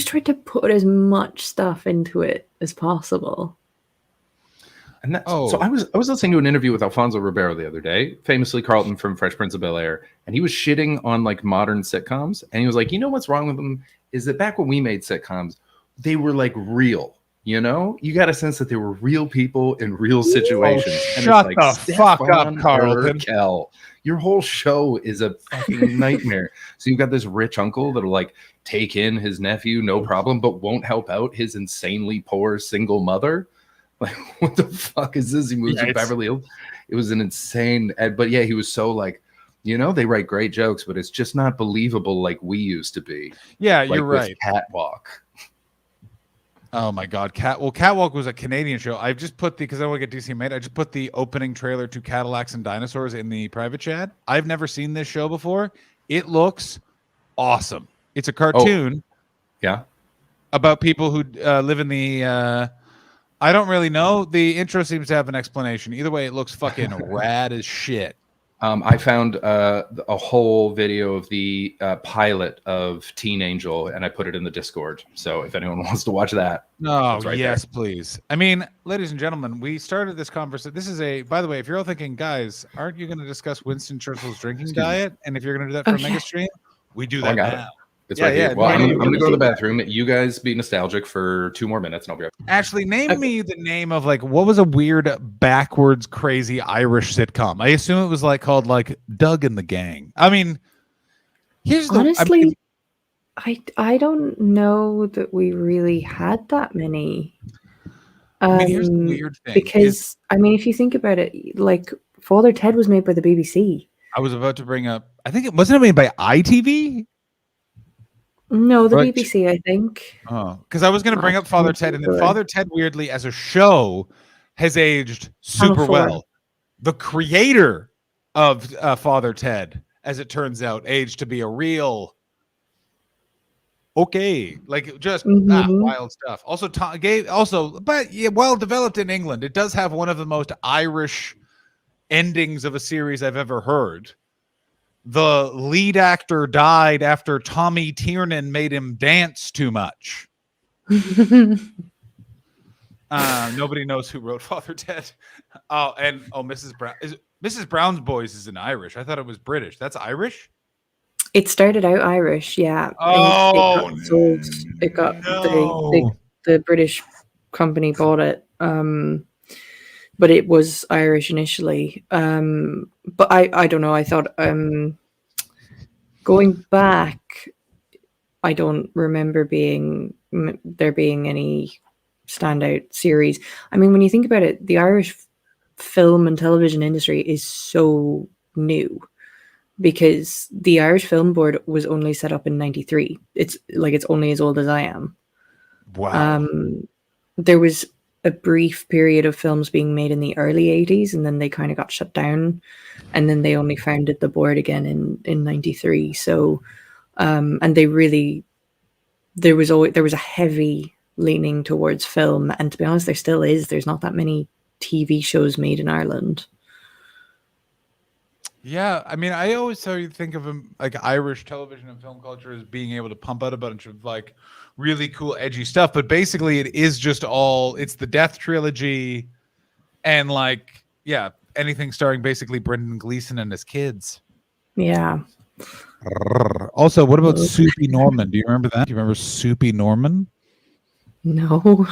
tried to put as much stuff into it as possible. And that's, so I was listening to an interview with Alfonso Ribeiro the other day, famously Carlton from Fresh Prince of Bel-Air, and he was shitting on like modern sitcoms, and he was like, you know what's wrong with them is that back when we made sitcoms, they were like real. You know, you got a sense that they were real people in real situations. And shut it's like, the fuck up, Stefan Carlton. Urkel, your whole show is a fucking nightmare. So you've got this rich uncle that'll like take in his nephew, no problem, but won't help out his insanely poor single mother. Like, what the fuck is this? He moves to Beverly Hills. It was an insane, but yeah, he was so like, you know, they write great jokes, but it's just not believable like we used to be. Yeah, like you're with right. Catwalk. Oh my God, Catwalk was a Canadian show. I just put because I don't want to get DC made. I just put the opening trailer to Cadillacs and Dinosaurs in the private chat. I've never seen this show before. It looks awesome. It's a cartoon. Yeah. About people who live in the. I don't really know. The intro seems to have an explanation. Either way, it looks fucking rad as shit. I found a whole video of the pilot of Teen Angel, and I put it in the Discord. So if anyone wants to watch that, No, it's right yes, there. please. I mean, ladies and gentlemen, we started this conversation. This is a, by the way, if you're all thinking, guys, aren't you going to discuss Winston Churchill's drinking Excuse me. diet? And if you're going to do that for Oh, a mega stream, we do Oh, I that got it. now. It's Yeah, right here. yeah, Well, no, I'm no, going to no, go to the no. bathroom. You guys be nostalgic for 2 more minutes, and I'll be right back. Actually, name me the name of like what was a weird backwards crazy Irish sitcom. I assume it was like called like Doug and the Gang. I mean, here's the Honestly, I don't know that we really had that many. I mean, here's the weird thing because I mean, if you think about it, like Father Ted was made by the BBC. I was about to bring up. I think it wasn't made by ITV. No, the Right. BBC, I think. Oh, because I was going to bring up Father Ted, and then Father Ted, weirdly, as a show, has aged super Channel 4. well. The creator of Father Ted, as it turns out, aged to be a real like just wild stuff. Also, but yeah, well developed in England. It does have one of the most Irish endings of a series I've ever heard. The lead actor died after Tommy Tiernan made him dance too much. Nobody knows who wrote Father Ted. Mrs. Brown. Mrs. Brown's Boys is in Irish. I thought it was British. That's Irish? It started out Irish, yeah. Oh, and it got sold. It got the British company bought it. But it was Irish initially. But I don't know. I thought going back, I don't remember there being any standout series. I mean, when you think about it, the Irish film and television industry is so new because the Irish Film Board was only set up in 93. It's only as old as I am. Wow. There was a brief period of films being made in the early 80s, and then they kind of got shut down, and then they only founded the board again in 93. So and there was a heavy leaning towards film, and to be honest, there still is. There's not that many TV shows made in Ireland. Yeah, I mean, I always think of him like Irish television and film culture as being able to pump out a bunch of like really cool, edgy stuff. But basically, it is just it's the Death trilogy, and like, yeah, anything starring basically Brendan Gleeson and his kids. Yeah. Also, what about Soupy Norman? Do you remember that? Do you remember Soupy Norman? No.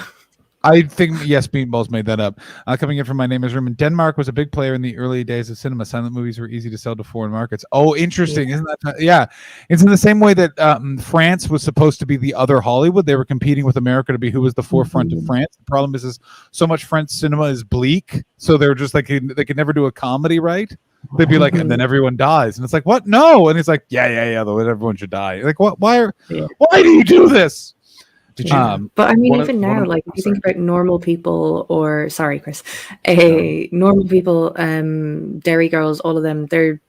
I think, yes, Meatballs made that up. Coming in from My Name is Ruben. Denmark was a big player in the early days of cinema. Silent movies were easy to sell to foreign markets. Oh, interesting. Isn't that? Yeah. It's in the same way that France was supposed to be the other Hollywood. They were competing with America to be who was the forefront of France. The problem is so much French cinema is bleak. So they're just like, they could never do a comedy right. They'd be like, and then everyone dies. And it's like, what? No. And it's like, yeah. Everyone should die. Like, what? Why do you do this? But I mean, even now, like if you think about normal people, or sorry, Chris, normal people, Dairy Girls, all of them, they're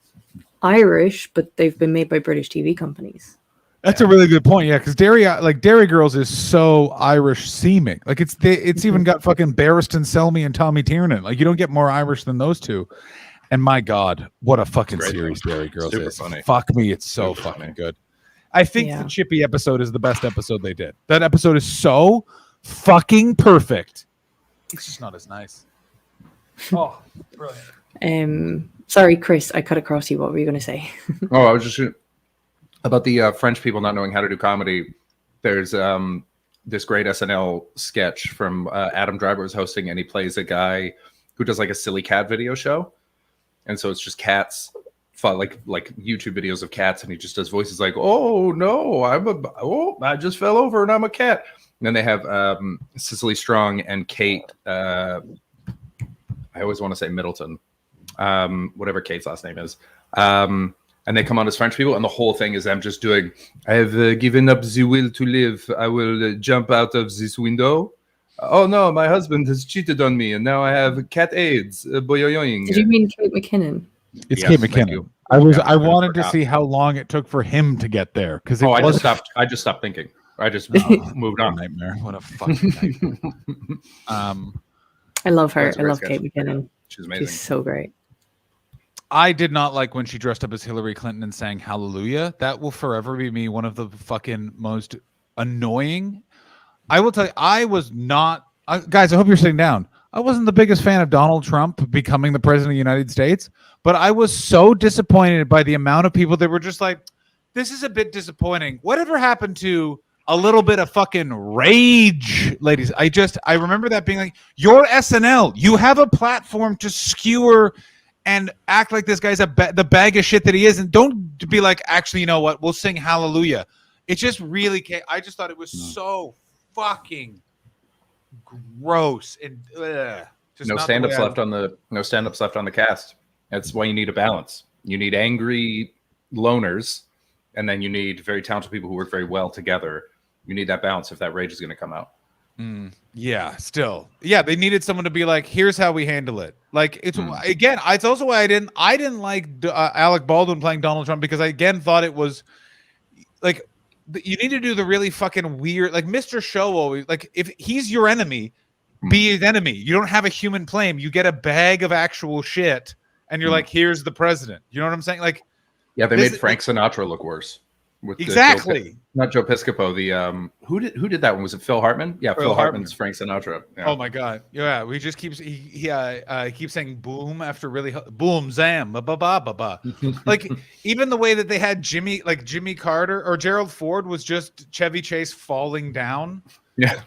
Irish, but they've been made by British TV companies. That's a really good point, yeah, because Dairy Girls is so Irish seeming. Like it's even got fucking Barristan Selmy and Tommy Tiernan. Like you don't get more Irish than those two. And my God, what a fucking series Dairy Girls is! Funny. Fuck me, it's so fucking good. I think the Chippy episode is the best episode they did. That episode is so fucking perfect. It's just not as nice. Oh, brilliant. Sorry, Chris, I cut across you. What were you going to say? I was just about the French people not knowing how to do comedy. There's this great SNL sketch from Adam Driver was hosting, and he plays a guy who does like a silly cat video show. And so it's just cats, like YouTube videos of cats, and he just does voices like, "Oh no, I just fell over and I'm a cat." And then they have Cecily Strong and Kate. I always want to say Middleton, whatever Kate's last name is. And they come on as French people, and the whole thing is them just doing, "I have given up the will to live. I will jump out of this window. Oh no, my husband has cheated on me, and now I have cat AIDS." Boyoyoing. Did you mean Kate McKinnon? It's Kate McKinnon. I wanted to see how long it took for him to get there because I just stopped thinking. I just moved on. Nightmare. What a fucking nightmare. I love her. I love Kate McKinnon. She's amazing. She's so great. I did not like when she dressed up as Hillary Clinton and sang Hallelujah. That will forever be me one of the fucking most annoying. I will tell you, I was not guys, I hope you're sitting down. I wasn't the biggest fan of Donald Trump becoming the president of the United States, but I was so disappointed by the amount of people that were just like, this is a bit disappointing. Whatever happened to a little bit of fucking rage, ladies? I remember that being like, you're SNL. You have a platform to skewer and act like this guy's the bag of shit that he is. And don't be like, actually, you know what? We'll sing Hallelujah. It just really can't. I just thought it was so fucking gross and no stand-ups left on the cast. That's why you need a balance. You need angry loners, and then you need very talented people who work very well together. You need that balance if that rage is going to come out. Yeah, still, yeah, they needed someone to be like, here's how we handle it. Like it's again, it's also why I didn't like Alec Baldwin playing Donald Trump, because I again thought it was like, you need to do the really fucking weird, like Mr. Show always, like if he's your enemy, be his enemy. You don't have a human flame. You get a bag of actual shit, and you're like, here's the president. You know what I'm saying? Like, yeah, they made Frank Sinatra look worse. With exactly. Not Joe Piscopo. The who did that one? Was it Phil Hartman? Yeah, Phil Hartman's Frank Sinatra. Yeah. Oh my God. Yeah, we just keeps he keeps saying boom after really boom zam ba ba ba ba ba. Like even the way that they had Jimmy Carter or Gerald Ford was just Chevy Chase falling down. Yeah.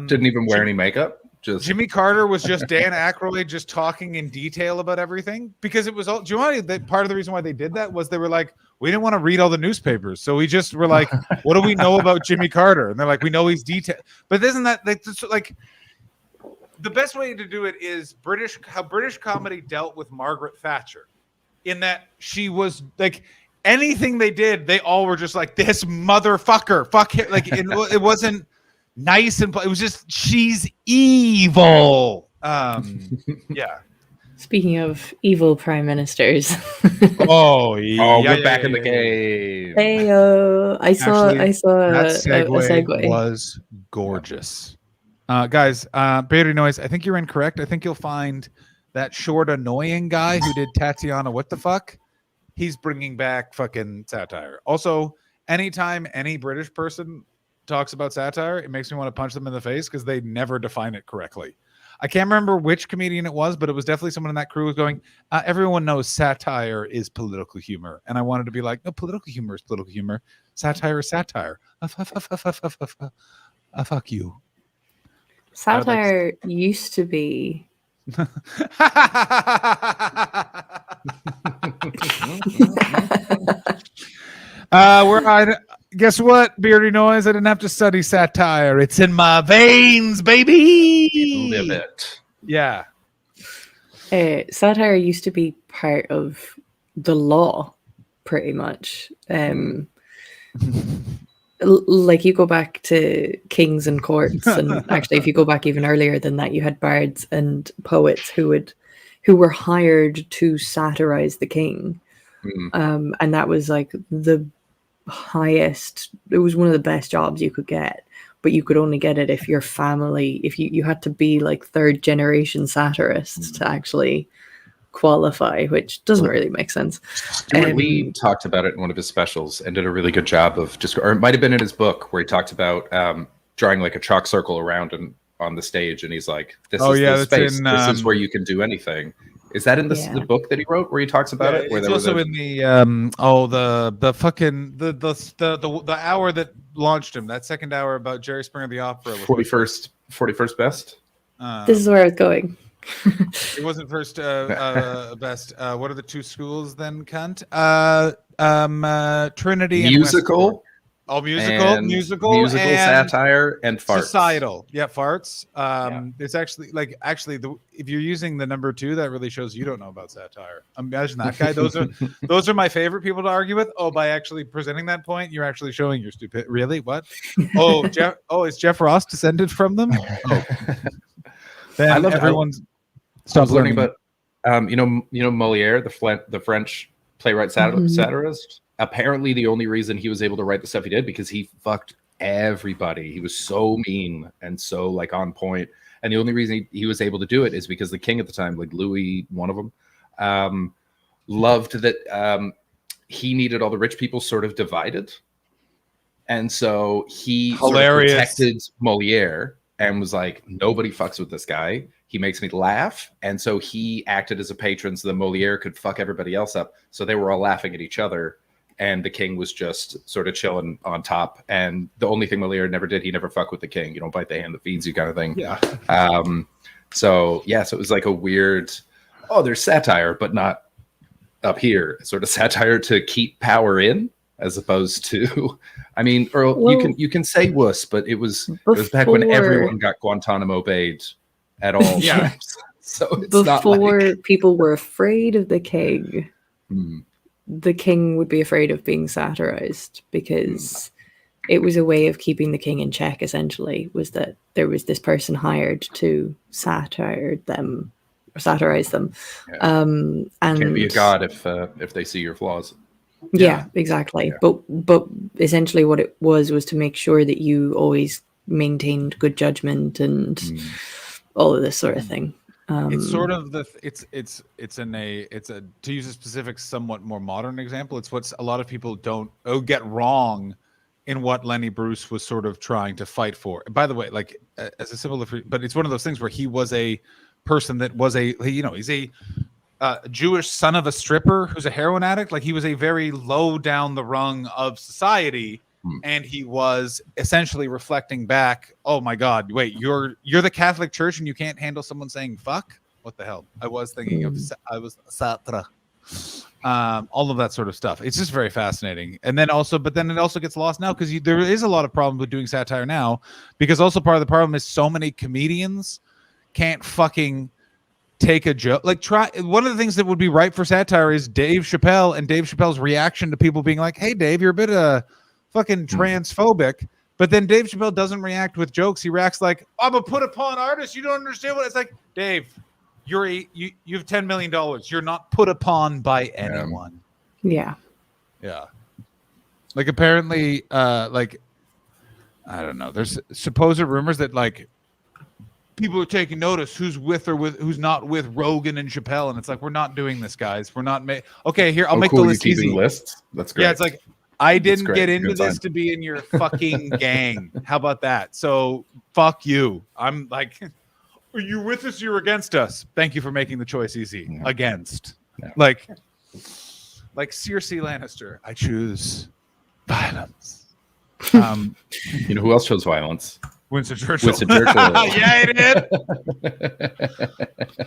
Didn't even wear any makeup. Just Jimmy Carter was just Dan Aykroyd just talking in detail about everything, because it was all. Do you know that part of the reason why they did that was they were like, we didn't want to read all the newspapers, so we just were like, what do we know about Jimmy Carter? And they're like, we know he's detailed. But isn't that like the best way to do it is how British comedy dealt with Margaret Thatcher, in that she was like, anything they did, they all were just like, this motherfucker, fuck him. Like it wasn't nice and it was just, she's evil. Yeah. Speaking of evil prime ministers. We're back in the game. Hey, I saw that a segue was gorgeous. Guys, Bailey Noise, I think you're incorrect. I think you'll find that short annoying guy who did Tatiana what the fuck he's bringing back fucking satire. Also, anytime any British person talks about satire, it makes me want to punch them in the face because they never define it correctly. I can't remember which comedian it was, but it was definitely someone in that crew was going, everyone knows satire is political humor. And I wanted to be like, no, political humor is political humor. Satire is satire. Fuck you. Satire used to be. Guess what, Beardy Noise? I didn't have to study satire. It's in my veins, baby. Live it. Yeah. Satire used to be part of the law, pretty much. Like you go back to kings and courts, and actually, if you go back even earlier than that, you had bards and poets who were hired to satirize the king, and that was like the highest. It was one of the best jobs you could get, but you could only get it if your family, if you had to be like third generation satirists to actually qualify, which doesn't really make sense. Stuart Lee talked about it in one of his specials and did a really good job of just, or it might have been in his book where he talked about drawing like a chalk circle around and on the stage, and he's like, "This is the space. This is where you can do anything." Is that in the book that he wrote where he talks about it? Where it's there was also in the the hour that launched him, that second hour about Jerry Springer the Opera. 41st best. This is where I was going. It wasn't first best. What are the two schools then, cunt? Trinity musical. And musical, and satire, and farts. Societal, farts. It's actually if you're using the number 2, that really shows you don't know about satire. Imagine that guy. Those are my favorite people to argue with. Oh, by actually presenting that point, you're actually showing your stupid. Really? What? Oh, Jeff. Oh, is Jeff Ross descended from them? Oh. Then I love everyone's. I was learning about, you know Moliere, the French playwright satirist. Apparently, the only reason he was able to write the stuff he did because he fucked everybody. He was so mean and so like on point. And the only reason he was able to do it is because the king at the time, like Louis, one of them, loved that he needed all the rich people sort of divided, and so he sort of protected Moliere and was like, nobody fucks with this guy. He makes me laugh. And so he acted as a patron so that Moliere could fuck everybody else up. So they were all laughing at each other. And the king was just sort of chilling on top. And the only thing Moliere never did, he never fucked with the king. You don't bite the hand that feeds you kind of thing. Yeah. So it was like a weird, there's satire, but not up here. Sort of satire to keep power in, as opposed to, I mean, Earl, you can say wuss, but it was back when everyone got Guantanamo Bay'd at all times. So it's before not like... people were afraid of the king, the king would be afraid of being satirized because it was a way of keeping the king in check. Essentially, was that there was this person hired to satirize them, and can't be a god if they see your flaws. Yeah, exactly. Yeah. But essentially, what it was to make sure that you always maintained good judgment and all of this sort of thing. It's sort of to use a specific, somewhat more modern example. It's what a lot of people don't get wrong in what Lenny Bruce was sort of trying to fight for. By the way, like as a simple, but it's one of those things where he was a person that was he's a Jewish son of a stripper who's a heroin addict. Like he was a very low down the rung of society. And he was essentially reflecting back, oh my God, wait, you're the Catholic Church and you can't handle someone saying fuck? What the hell? I was thinking of Sartre. All of that sort of stuff. It's just very fascinating. And then also, but then it also gets lost now because there is a lot of problem with doing satire now, because also part of the problem is so many comedians can't fucking take a joke. Like one of the things that would be right for satire is Dave Chappelle and Dave Chappelle's reaction to people being like, hey Dave, you're a bit fucking transphobic, but then Dave Chappelle doesn't react with jokes. He reacts like, I'm a put upon artist. You don't understand what it's like. Dave, you have $10 million. You're not put upon by anyone. Yeah. Like apparently, I don't know. There's supposed rumors that like people are taking notice who's who's not with Rogan and Chappelle, and it's like, we're not doing this, guys. We're not okay, here, I'll make cool, the list keeping easy. Lists. That's great. Yeah, it's like, I didn't great. get into Good this sign. to be in your fucking gang. How about that? So fuck you. I'm like, are you with us? You're against us. Thank you for making the choice easy. Yeah. Against. Yeah. Like Cersei Lannister. I choose violence. You know who else chose violence? Winston Churchill. Winston Churchill. Yeah, he did.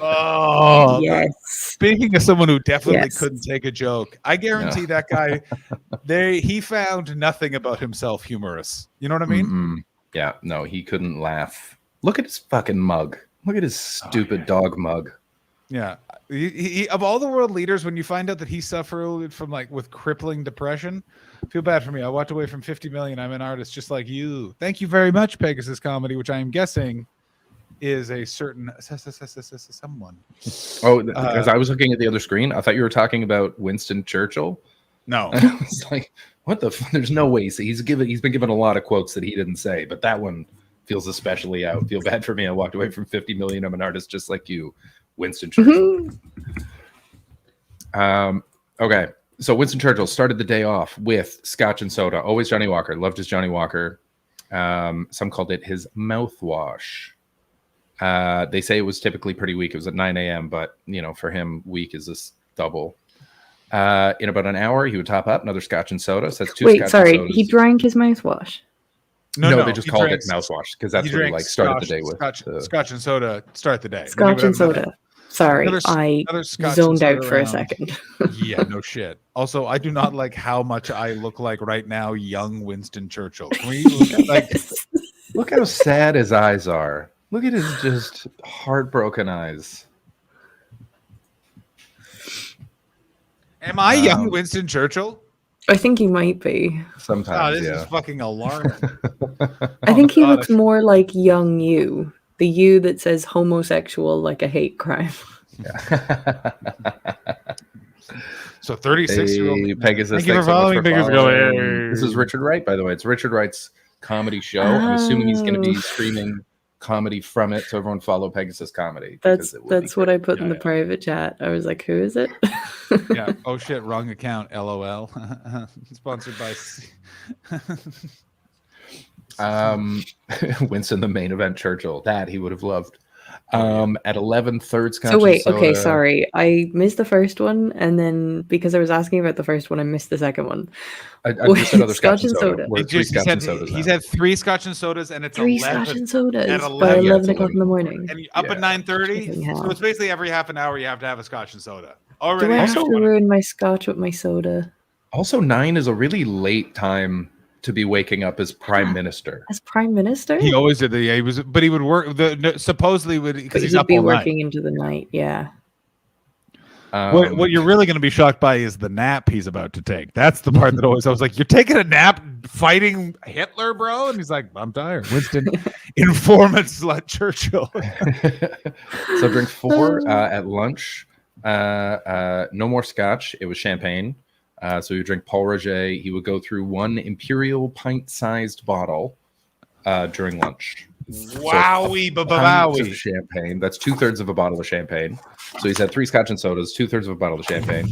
Oh, yes. Speaking of someone who definitely Yes. couldn't take a joke, I guarantee that guy, he found nothing about himself humorous. You know what I mean? Mm-mm. Yeah, no, he couldn't laugh. Look at his fucking mug. Look at his stupid dog mug. Yeah. He, of all the world leaders, when you find out that he suffered from with crippling depression, feel bad for me. I walked away from 50 million. I'm an artist just like you. Thank you very much, Pegasus Comedy, which I am guessing is a certain someone. Oh, because I was looking at the other screen. I thought you were talking about Winston Churchill. No. And I was like, what the there's no way. He's been given a lot of quotes that he didn't say, but that one feels especially out. Feel bad for me. I walked away from 50 million. I'm an artist just like you. Winston Churchill. Okay. So Winston Churchill started the day off with scotch and soda. Always Johnny Walker. Loved his Johnny Walker. Some called it his mouthwash. They say it was typically pretty weak. It was at 9 a.m., but for him, weak is this double. In about an hour, he would top up another scotch and soda. So that's two Wait, scotch sorry. and sodas. He drank his mouthwash. No, they just called it mouthwash because that's what he started the day with. Scotch and soda. Start the day. Scotch and soda. Sorry, Another I scotch zoned and out soda for a round. second. Yeah, no shit. Also, I do not like how much I look like right now, young Winston Churchill. Can we Look how sad his eyes are. Look at his just heartbroken eyes. Am I young Winston Churchill? I think he might be. Sometimes, this is fucking alarming. I think he looks more like young you. The you that says homosexual like a hate crime. So 36-year-old Hey, Pegasus, Thank you for thanks so much following. Pegasus, go following. ahead. This is Richard Wright, by the way. It's Richard Wright's comedy show. I'm assuming he's going to be streaming comedy from it, so everyone follow Pegasus Comedy. That's what I put in the private chat. I was like, who is it? Yeah. Oh shit, wrong account. LOL. Sponsored by. Winston, the main event Churchill. That he would have loved. At 11, third scotch. So wait, and okay, soda. sorry. I missed the first one, and then because I was asking about the first one, I missed the second one. I just said other Scotch and soda. We're three scotch and sodas He's now. had 3 scotch and sodas, and it's 3 11 scotch and sodas at by 11 o'clock in the morning. And up at 9:30. Fucking hell. So it's basically every half an hour you have to have a scotch and soda. Do Already. I have to ruin my scotch with my soda? Also, 9 is a really late time to be waking up as prime minister. As prime minister? He always did. He was, but he would work. Supposedly would But because he's he'd up be all night. working into the night, yeah. What you're really going to be shocked by is the nap he's about to take. That's the part that always I was like, "You're taking a nap fighting Hitler, bro?" And he's like, "I'm tired." Winston, informant slut Churchill. So drink 4 at lunch. No more scotch. It was champagne. So he would drink Paul Roger. He would go through 1 imperial pint-sized bottle during lunch. Wowie, So babawowie. pints of champagne. That's 2/3 of a bottle of champagne. So he's had 3 scotch and sodas, 2/3 of a bottle of champagne.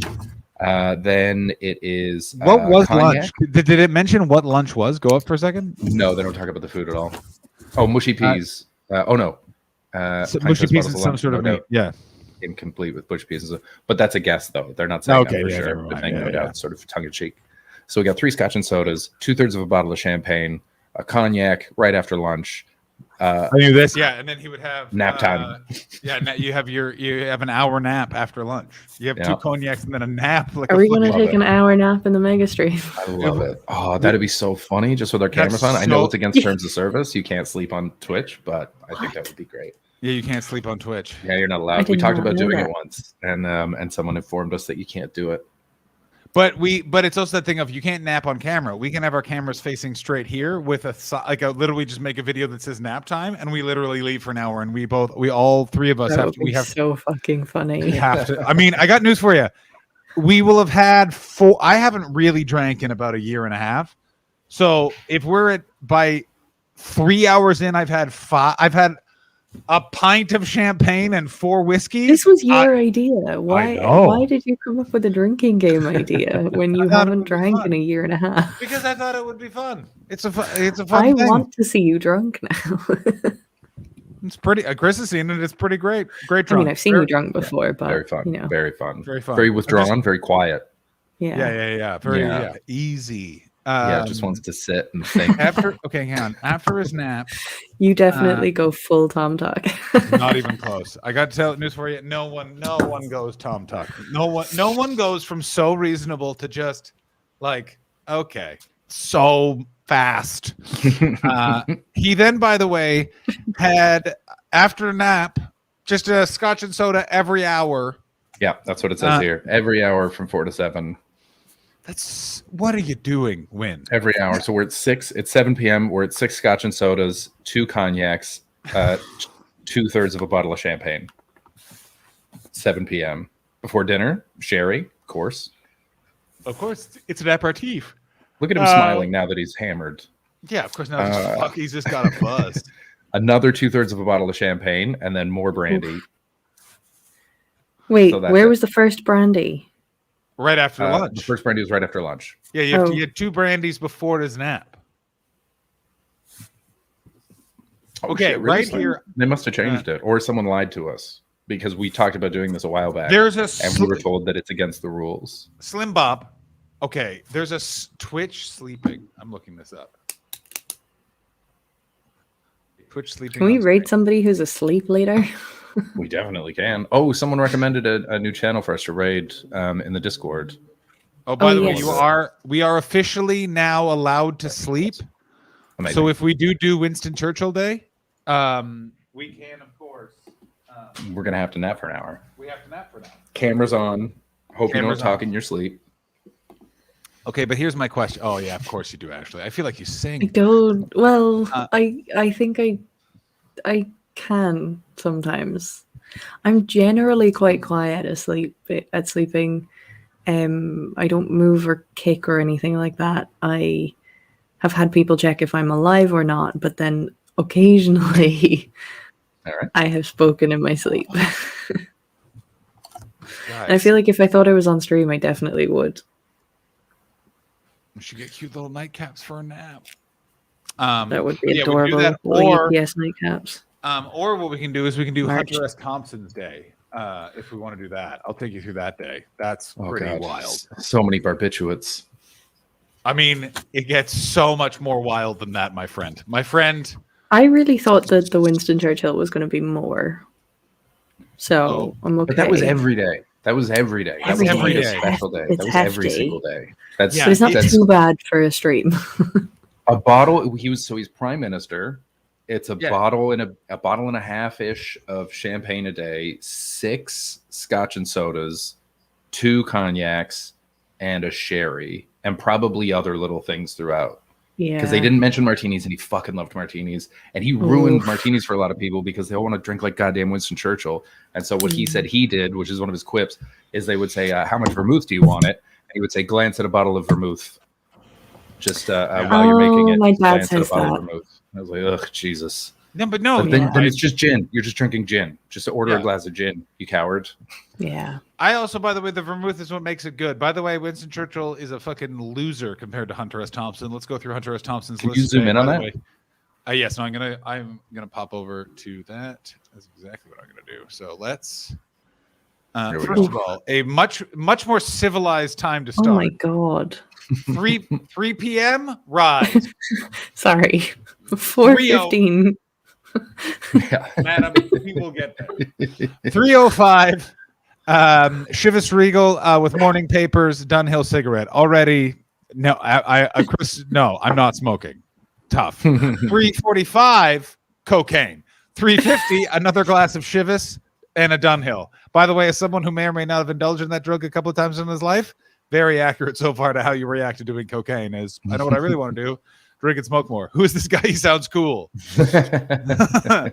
Then it is What was cognac. lunch? Did it mention what lunch was? Go up for a second. No, they don't talk about the food at all. Oh, mushy peas. Oh no, So pint-sized mushy peas bottles and of some lunch, sort no of meat. doubt. Yeah. Incomplete with mushy peas. But that's a guess, though. They're not saying Okay, that for yeah, sure. never They're mind. saying Yeah, no yeah. doubt, sort of tongue in cheek. So we got 3 scotch and sodas, 2/3 of a bottle of champagne, a cognac right after lunch. I knew this. Yeah, and then he would have Nap time. you have an hour nap after lunch. You have 2 Yeah. cognacs and then a nap. Like Are a we going to football. take an hour nap in the mega stream? I love it. Oh, that'd be so funny just with our cameras on. I know so- it's against terms of service. You can't sleep on Twitch, but I think that would be great. Yeah, you can't sleep on Twitch. Yeah, you're not I allowed. We did talked not about know doing that. it once, and someone informed us that you can't do it. But it's also that thing of you can't nap on camera. We can have our cameras facing straight here with literally just make a video that says nap time, and we literally leave for an hour, and we all 3 of us That have would to. be We have so fucking funny. we have to. I mean, I got news for you. We will have had 4. I haven't really drank in about a year and a half. So if we're by 3 hours in, I've had a pint of champagne and 4 whiskeys. This was your idea. Why? know. Why did you come up with a drinking game idea when you haven't drank in a year and a half? Because I thought it would be fun. It's a fun I thing. want to see you drunk now. It's pretty. Chris has seen it. It's pretty great. Great I drunk. mean, I've seen you drunk before, but Very fun. you know, Very fun. Very fun. Very I'm withdrawn. just- Very quiet. yeah. Very Yeah. easy. Just wants to sit and think. After hang on. After his nap, You definitely go full Tom Talk. not even close. I got to tell news for you. No one goes Tom Tuck. No one goes from so reasonable to just like okay, so fast. He then, by the way, had after a nap just a scotch and soda every hour. Yeah, that's what it says here. Every hour from 4 to 7. That's what are you doing, Win? Every hour. So we're at 6. It's 7 p.m. We're at 6 scotch and sodas, 2 cognacs, 2/3 of a bottle of champagne. 7 p.m. Before dinner, sherry, of course. Of course, it's an aperitif. Look at him smiling now that he's hammered. Yeah, of course. Now he's just got a buzz. Another 2/3 of a bottle of champagne, and then more brandy. Wait, So that's where it. was the first brandy? Right after The lunch. first brandy was right after lunch. Yeah, you had 2 brandies before his nap. Oh, Okay, shit, really? right here. They must have changed it, or someone lied to us because we talked about doing this a while back. There's and we were told that it's against the rules. Slim Bob. Okay, there's a Twitch sleeping. I'm looking this up. Twitch sleeping. Can we on rate somebody who's asleep later? We definitely can. Oh, someone recommended a new channel for us to raid in the Discord. Oh, by the way, yes. we are officially now allowed to sleep. Amazing. So if we do Winston Churchill Day, we can, of course. We're gonna have to nap for an hour. We have to nap for now. Cameras on. Hope you Cameras don't talk on. in your sleep. Okay, but here's my question. Oh yeah, of course you do. Actually, I feel like you I sing. don't. Well, I think I can sometimes. I'm generally quite quiet at sleeping. I don't move or kick or anything like that. I have had people check if I'm alive or not, but then occasionally I have spoken in my sleep. And I feel like if I thought I was on stream, I definitely would. We should get cute little nightcaps for a nap. That would be yeah, we can do adorable. that, Little UPS nightcaps. or what we can do is we can do March. Hunter S. Thompson's Day if we want to do that. I'll take you through that day. That's Oh, pretty God. wild. So many barbiturates. I mean, it gets so much more wild than that, my friend. My friend. I really thought that the Winston Churchill was going to be more. So I'm okay. But that was every day. That was every day. That Every was day. a special day. It's That was every hefty. single day. That's But it's not that's too bad for a stream. a bottle. He's prime minister. It's a Yeah. bottle and a bottle and a half ish of champagne a day, 6 scotch and sodas, 2 cognacs, and a sherry, and probably other little things throughout. Yeah. Because they didn't mention martinis, and he fucking loved martinis, and he ruined Oof. martinis for a lot of people because they all want to drink like goddamn Winston Churchill. And so what he said he did, which is one of his quips, is they would say, "How much vermouth do you want it?" And he would say, "Glance at a bottle of vermouth." Just while you're making it, my just dad glance at a says bottle that. of vermouth. I was like, "Ugh, Jesus." No, but no. But then it's just gin. You're just drinking gin. Just order a glass of gin, you coward. Yeah. I also, by the way, the vermouth is what makes it good. By the way, Winston Churchill is a fucking loser compared to Hunter S. Thompson. Let's go through Hunter S. Thompson's Can list. you zoom today, in on by the that? way. Yes, no, I'm gonna pop over to that. That's exactly what I'm gonna do. So let's There we first go. of all, a much more civilized time to Oh start. my god. 3 p.m. Rise. Sorry. 4:15. Madam, we will get there. 3:05. Chivas Regal with morning papers, Dunhill cigarette. Already, no, Chris, no, I'm not smoking. Tough. 3:45, cocaine. 3:50, another glass of Chivas and a Dunhill. By the way, as someone who may or may not have indulged in that drug a couple of times in his life, very accurate so far to how you react to doing cocaine. Is I know what I really want to do. Drink and smoke more. Who is this guy? He sounds cool. Hunter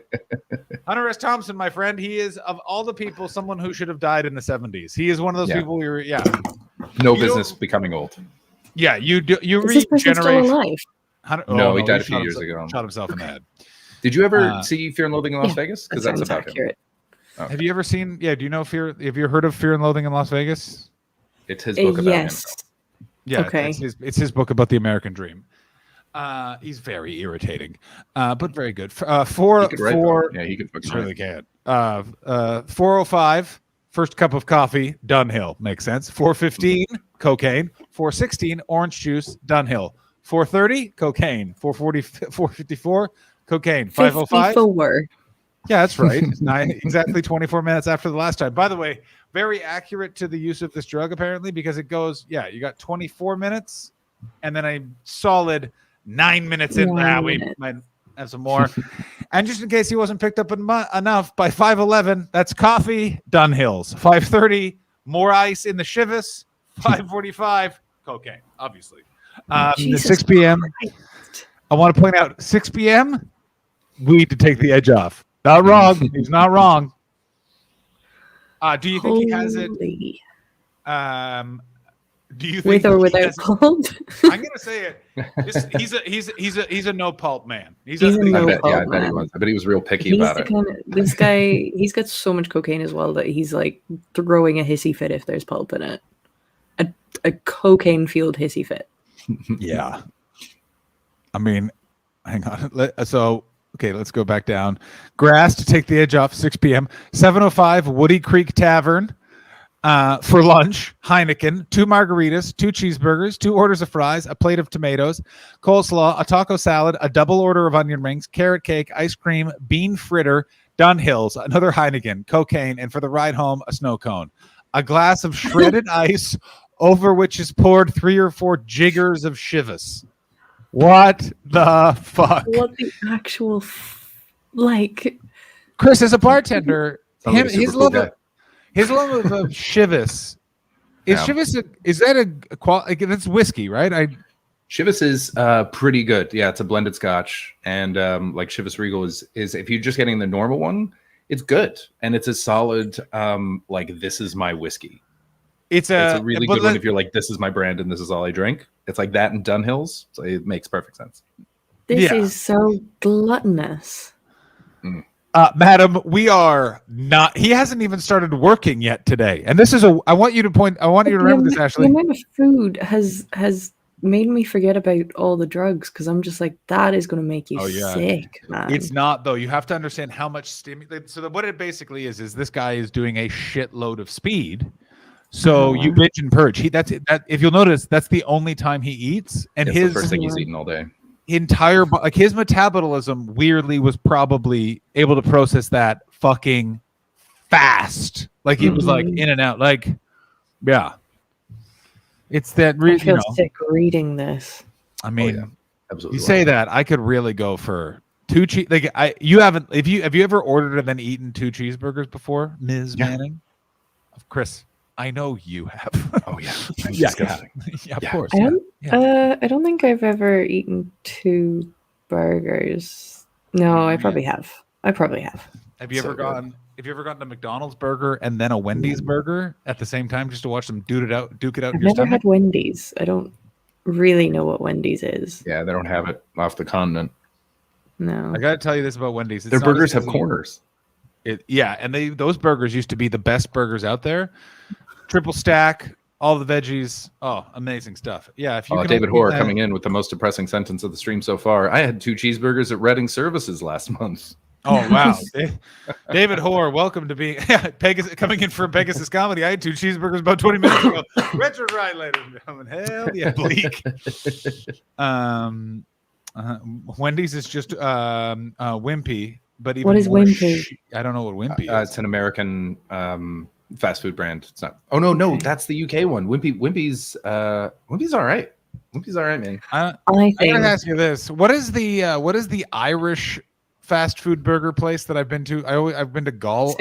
S. Thompson, my friend, he is, of all the people, someone who should have died in the 70s. He is one of those Yeah. people who are, No You business becoming old. Yeah, you do. You Is this person still regenerate. alive? No, he died a few years ago. Shot himself in the head. Did you ever see Fear and Loathing in Las Yeah, Vegas? Because that that's sounds about accurate. him. Have you ever seen? Yeah, do you know Fear? Have you heard of Fear and Loathing in Las Vegas? It's his book about Yes. himself. Yeah, Okay. it's his book about the American dream. He's very irritating, but very good. He could write them. Yeah, he could fucking surely write. can. 405, first cup of coffee, Dunhill, makes sense. 415, cocaine. 416, orange juice, Dunhill. 430, cocaine. 454, cocaine. 505. 54. Yeah, that's right. It's exactly 24 minutes after the last time. By the way, very accurate to the use of this drug, apparently, because it goes, you got 24 minutes and then a solid 9 minutes in. We might have some more. And just in case he wasn't picked up enough, by 5:11, that's coffee, Dunhills. 5:30, more ice in the Chivas. 5:45, cocaine, obviously. At 6 p.m., I want to point out, 6 p.m., weed to take the edge off. Not wrong. He's not wrong. Do you think he has it? Do you think With or he without has it- pulp? I'm gonna say it. He's a no pulp man. He's a no I bet pulp he man. was. I bet he was real picky He's about the it. kind of, this guy, he's got so much cocaine as well that he's like throwing a hissy fit if there's pulp in it. A cocaine fueled hissy fit. Yeah. I mean, hang on. Let's go back down. Grass to take the edge off, 6 p.m. 7:05, Woody Creek Tavern. For lunch, Heineken, 2 margaritas, 2 cheeseburgers, 2 orders of fries, a plate of tomatoes, coleslaw, a taco salad, a double order of onion rings, carrot cake, ice cream, bean fritter, Dunhills, another Heineken, cocaine, and for the ride home, a snow cone. A glass of shredded ice over which is poured 3 or 4 jiggers of Chivas. What the fuck? What the actual like? Chris, as a bartender, Sounds like a super cool guy. his love of Chivas is Chivas. Is that a quality? That's whiskey, right? Chivas is pretty good. Yeah, it's a blended Scotch, and like Chivas Regal is if you're just getting the normal one, it's good, and it's a solid like this is my whiskey. It's a really good one if you're like this is my brand and this is all I drink. It's like that in Dunhills, so it makes perfect sense. This is so gluttonous. Madam, we are not. He hasn't even started working yet today, and this is a. I want you to remember this, Ashley. The amount of food has made me forget about all the drugs because I'm just like that is going to make you sick, man. It's not though. You have to understand how much stimulate. So what it basically is this guy is doing a shitload of speed. So you binge and purge. If you'll notice, that's the only time he eats, and It's the first thing he's eaten all day. Entire like his metabolism weirdly was probably able to process that fucking fast. Like he was like in and out. Like, yeah. It's that I feel sick reading this. I mean, absolutely. you say that I could really go for 2 cheese. Like you haven't. Have you ever ordered and then eaten 2 cheeseburgers before, Ms. Manning? Chris, I know you have. Oh yeah, yeah, of course. I don't think I've ever eaten 2 burgers. No, I probably have. Have you ever gotten a McDonald's burger and then a Wendy's burger at the same time just to watch them duke it out I've in your never stomach? had Wendy's. I don't really know what Wendy's is. Yeah, they don't have it off the continent. No. I gotta tell you this about Wendy's. Their burgers have corners. And those burgers used to be the best burgers out there. Triple stack, all the veggies. Oh, amazing stuff. Yeah. If you David Hoare coming in with the most depressing sentence of the stream so far. I had 2 cheeseburgers at Reading Services last month. Oh wow, David Hoare, welcome to being Pegasus, coming in for Pegasus Comedy. I had 2 cheeseburgers about 20 minutes ago. Retro ride, ladies and gentlemen. Hell yeah, bleak. Wendy's is just Wimpy, but even what is more Wimpy? I don't know what Wimpy is. It's an American fast food brand. It's not. Oh no, that's the UK one. Wimpy's all right. Wimpy's all right, man. I gotta ask you this: what is the Irish fast food burger place that I've been to? I've been to Gull.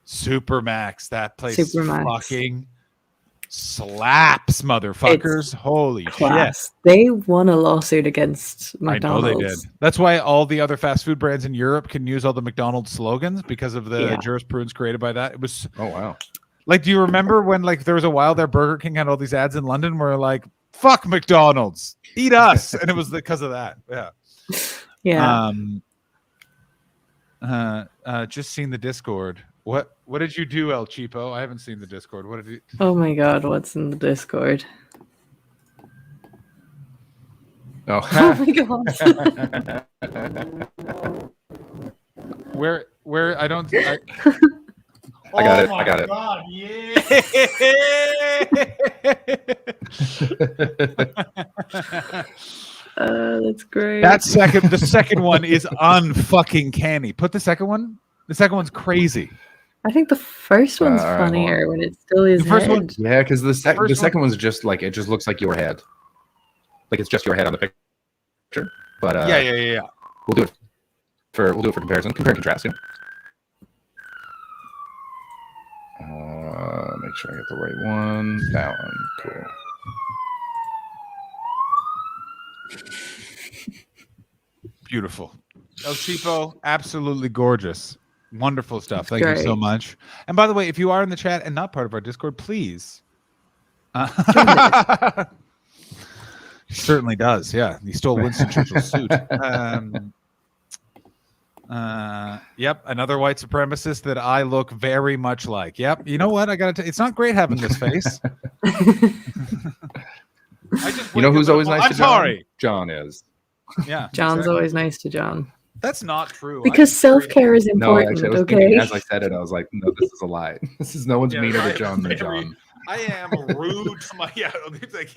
Supermax. That place fucking slaps, motherfuckers. It's Holy class. shit. They won a lawsuit against McDonald's. I know they did. That's why all the other fast food brands in Europe can use all the McDonald's slogans because of the jurisprudence created by that. It was Like, do you remember when like there was a while there Burger King had all these ads in London where like fuck McDonald's, eat us, and it was because of that. Yeah. Yeah. Just seen the Discord. What did you do, El Cheapo? I haven't seen the Discord. What did you? Oh my god, what's in the Discord? Oh, Oh my god. Where I don't. I got it. Oh I got my it. God, yeah. That's great. The second one is unfucking canny. Put the second one. The second one's crazy. I think the first one's All right, hold funnier when it's still his The first head. one- Yeah, because the First second one's just like it just looks like your head, like it's just your head on the picture. But Yeah. we'll do it for comparison, compare and contrast. Yeah. Make sure I get the right one. That one, cool. Beautiful. El Cheapo, absolutely gorgeous. Wonderful stuff. Thank you so great. much. And by the way, if you are in the chat and not part of our Discord, please. He certainly does. Yeah. He stole Winston Churchill's suit. Yep. Another white supremacist that I look very much like. Yep. You know what? I got to it's not great having this face. You know who's always nice I'm to John? sorry. John is. Yeah. John's exactly. always nice to John. That's not true. Because self-care is No, important, actually, I was okay? thinking as I said it, I was like, no, this is a lie. This is no one's Yeah, meaner right. to John than Very- John. I am rude to my it's like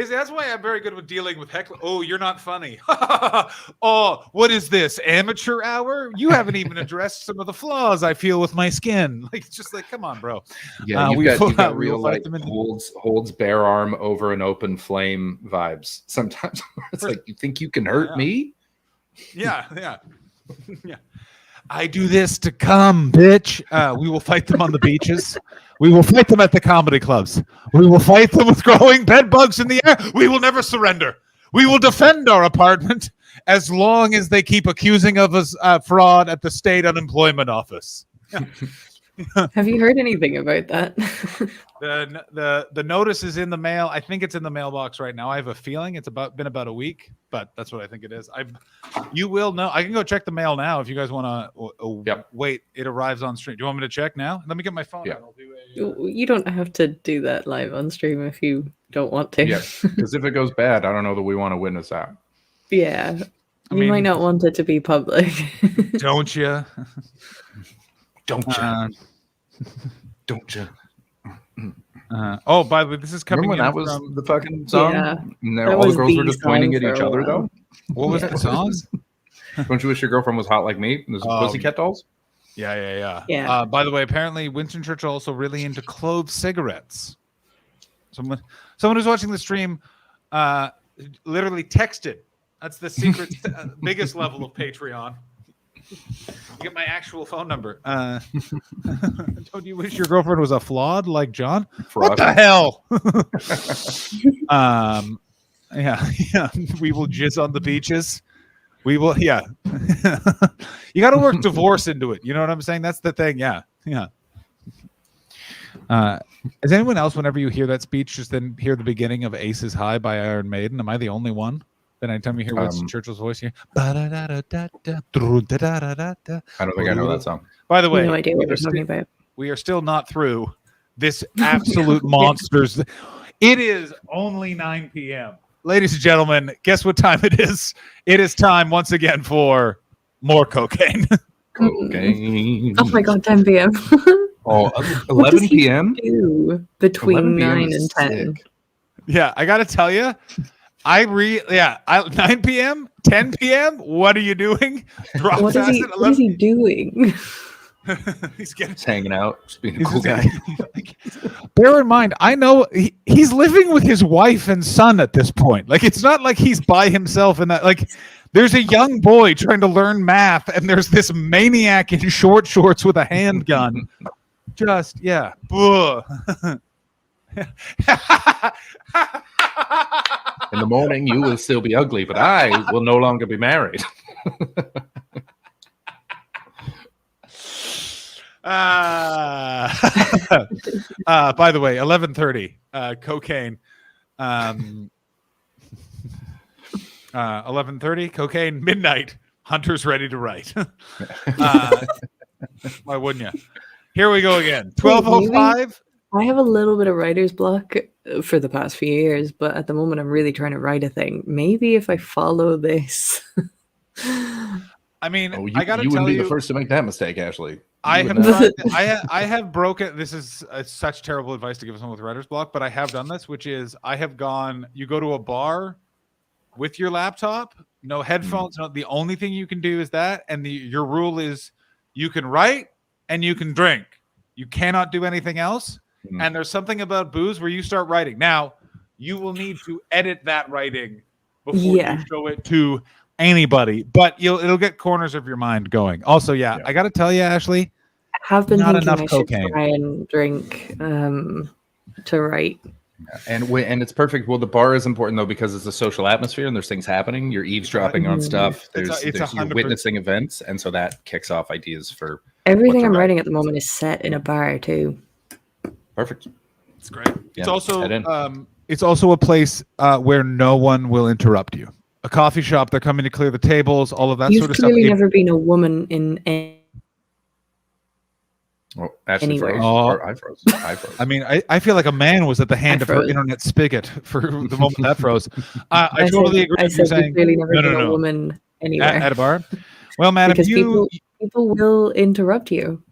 that's why I'm very good with dealing with heckling. Oh, you're not funny. Oh, what is this, amateur hour? You haven't even addressed some of the flaws I feel with my skin. Like it's just like, come on, bro. Yeah, we you've got we will real fight like them in- holds bare arm over an open flame vibes. Sometimes it's like, you think you can hurt me? Yeah. Yeah. I do this to come, bitch. We will fight them on the beaches. We will fight them at the comedy clubs. We will fight them with growing bed bugs in the air. We will never surrender. We will defend our apartment as long as they keep accusing of us fraud at the state unemployment office. Have you heard anything about that? The notice is in the mail. I think it's in the mailbox right now. I have a feeling it's been about a week, but that's what I think it is. You will know. I can go check the mail now if you guys want to. Wait, it arrives on stream. Do you want me to check now? Let me get my phone. Yeah. And I'll do You don't have to do that live on stream if you don't want to. Yeah, because if it goes bad, I don't know that we want to witness that. Yeah. I You mean- might not want it to be public. Don't you? Don't you? Don't you? Oh, by the way, this is coming Remember when in that was from- the fucking song? Yeah. And That all the was girls were the just pointing song at each for a other, while. though. What was the song? Don't you wish your girlfriend was hot like me? There's Pussycat Dolls. Yeah. Yeah. By the way, apparently Winston Churchill also really into clove cigarettes. Someone who's watching the stream literally texted. That's the secret, biggest level of Patreon. You get my actual phone number. Don't you wish your girlfriend was a fraud like John? What the hell? Yeah. We will jizz on the beaches. We will. Yeah. You got to work divorce into it. You know what I'm saying? That's the thing. Yeah. Is anyone else, whenever you hear that speech, just then hear the beginning of Aces High by Iron Maiden? Am I the only one? Then anytime you hear Winston Churchill's voice here. I don't think I know that song. By the way, No idea what we you're are talking about. we are still not through this absolute monsters. It is only 9 p.m. Ladies and gentlemen, guess what time it is? It is time once again for more cocaine. Cocaine. Oh my god, 10 p.m. Oh, What 11 does he p.m. do between 11 p.m. 9 is and 10. sick. Yeah, I got to tell you, 9 p.m., 10 p.m. What are you doing? Drops What is he? acid, What is he doing? He's getting. Just hanging out, just being a He's cool just- guy. Bear in mind, I know he's living with his wife and son at this point. Like, it's not like he's by himself and that. Like, there's a young boy trying to learn math, and there's this maniac in short shorts with a handgun. Just yeah. In the morning, you will still be ugly, but I will no longer be married. By the way, 11:30, cocaine. 11:30, cocaine, midnight, Hunter's ready to write. Why wouldn't you? Here we go again. 12:05. I have a little bit of writer's block for the past few years, but at the moment I'm really trying to write a thing. Maybe if I follow this. I mean, I gotta you tell wouldn't be you, the first to make that mistake, Ashley. I You have would not. I have broken. This is such terrible advice to give someone with writer's block, but I have done this, which is I have gone. You go to a bar with your laptop, no headphones. No, the only thing you can do is that, and your rule is you can write and you can drink. You cannot do anything else. And there's something about booze where you start writing. Now, you will need to edit that writing before you show it to anybody, but it'll get corners of your mind going. Also, I got to tell you, Ashley, I have been not thinking enough I should cocaine. try and drink to write. And it's perfect. Well, the bar is important though because it's a social atmosphere and there's things happening. You're eavesdropping on stuff. You're 100%. witnessing events, and so that kicks off ideas for Everything I'm writing at the moment is set in a bar too. Perfect. It's great. Yeah, It's also a place where no one will interrupt you. A coffee shop, they're coming to clear the tables, all of that You've sort of stuff. clearly never been a woman in Well, Ashley Anywhere. froze. Oh. Or I froze. I froze. I mean, I feel like a man was at the hand I of her froze. internet spigot for the moment that froze. I totally agree I with you said saying you've clearly never been a no. woman anywhere. At a bar. Well, man, because if you people will interrupt you.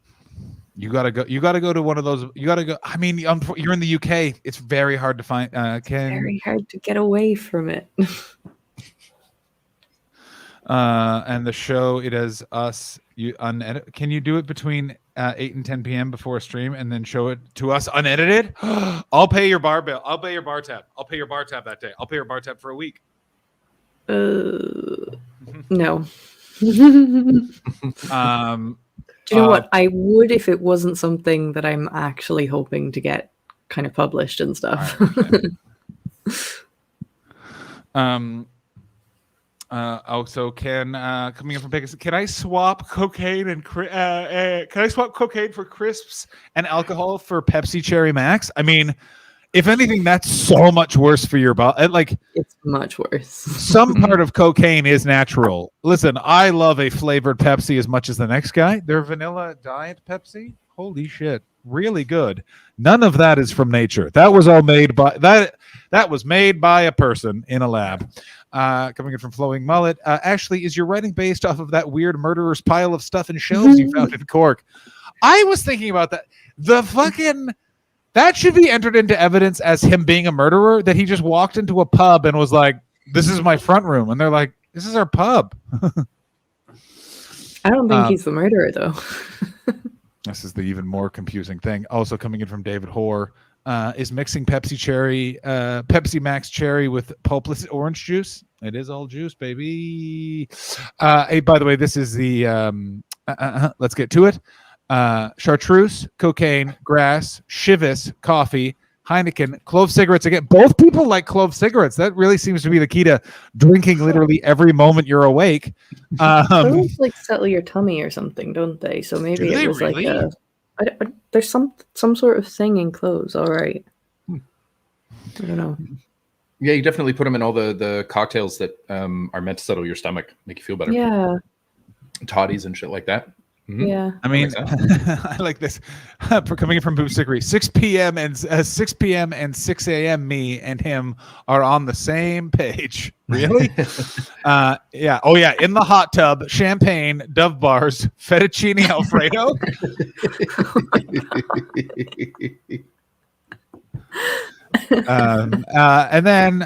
you gotta go to one of those. You gotta go. I mean, you're in the UK. It's very hard to find. Very hard to get away from it. And the show, it has us. Can you do it between 8 and 10 p.m. before a stream, and then show it to us unedited? I'll pay your bar bill. I'll pay your bar tab. I'll pay your bar tab that day. I'll pay your bar tab for a week. No. Do you know what? I would if it wasn't something that I'm actually hoping to get kind of published and stuff. Also, coming in from Vegas, can I swap cocaine and can I swap cocaine for crisps and alcohol for Pepsi Cherry Max? I mean, if anything, that's so much worse for your body. Like, it's much worse. Some part of cocaine is natural. Listen, I love a flavored Pepsi as much as the next guy. Their vanilla diet Pepsi, holy shit, really good. None of that is from nature. That was all made by that was made by a person in a lab. Coming in from Flowing Mullet, Ashley, is your writing based off of that weird murderer's pile of stuff and shelves you found in Cork? I was thinking about that. That should be entered into evidence as him being a murderer, that he just walked into a pub and was like, this is my front room. And they're like, this is our pub. I don't think he's the murderer, though. This is the even more confusing thing. Also coming in from David Hoare, is mixing Pepsi Max Cherry with pulpless orange juice. It is all juice, baby. Hey, by the way, this is the, let's get to it. Chartreuse, cocaine, grass, Chivas, coffee, Heineken, clove cigarettes. Again, both people like clove cigarettes. That really seems to be the key to drinking literally every moment you're awake. Cloves like settle your tummy or something, don't they? So maybe it was really? like there's some sort of thing in cloves. All right. I don't know. Yeah, you definitely put them in all the cocktails that are meant to settle your stomach, make you feel better. Yeah. Toddies and shit like that. Mm-hmm. Yeah. I mean, I like this. For coming in from Boom Sickery, 6 p.m. and 6 a.m. me and him are on the same page. Really? Yeah. Oh yeah. In the hot tub, champagne, Dove bars, fettuccine Alfredo. And then,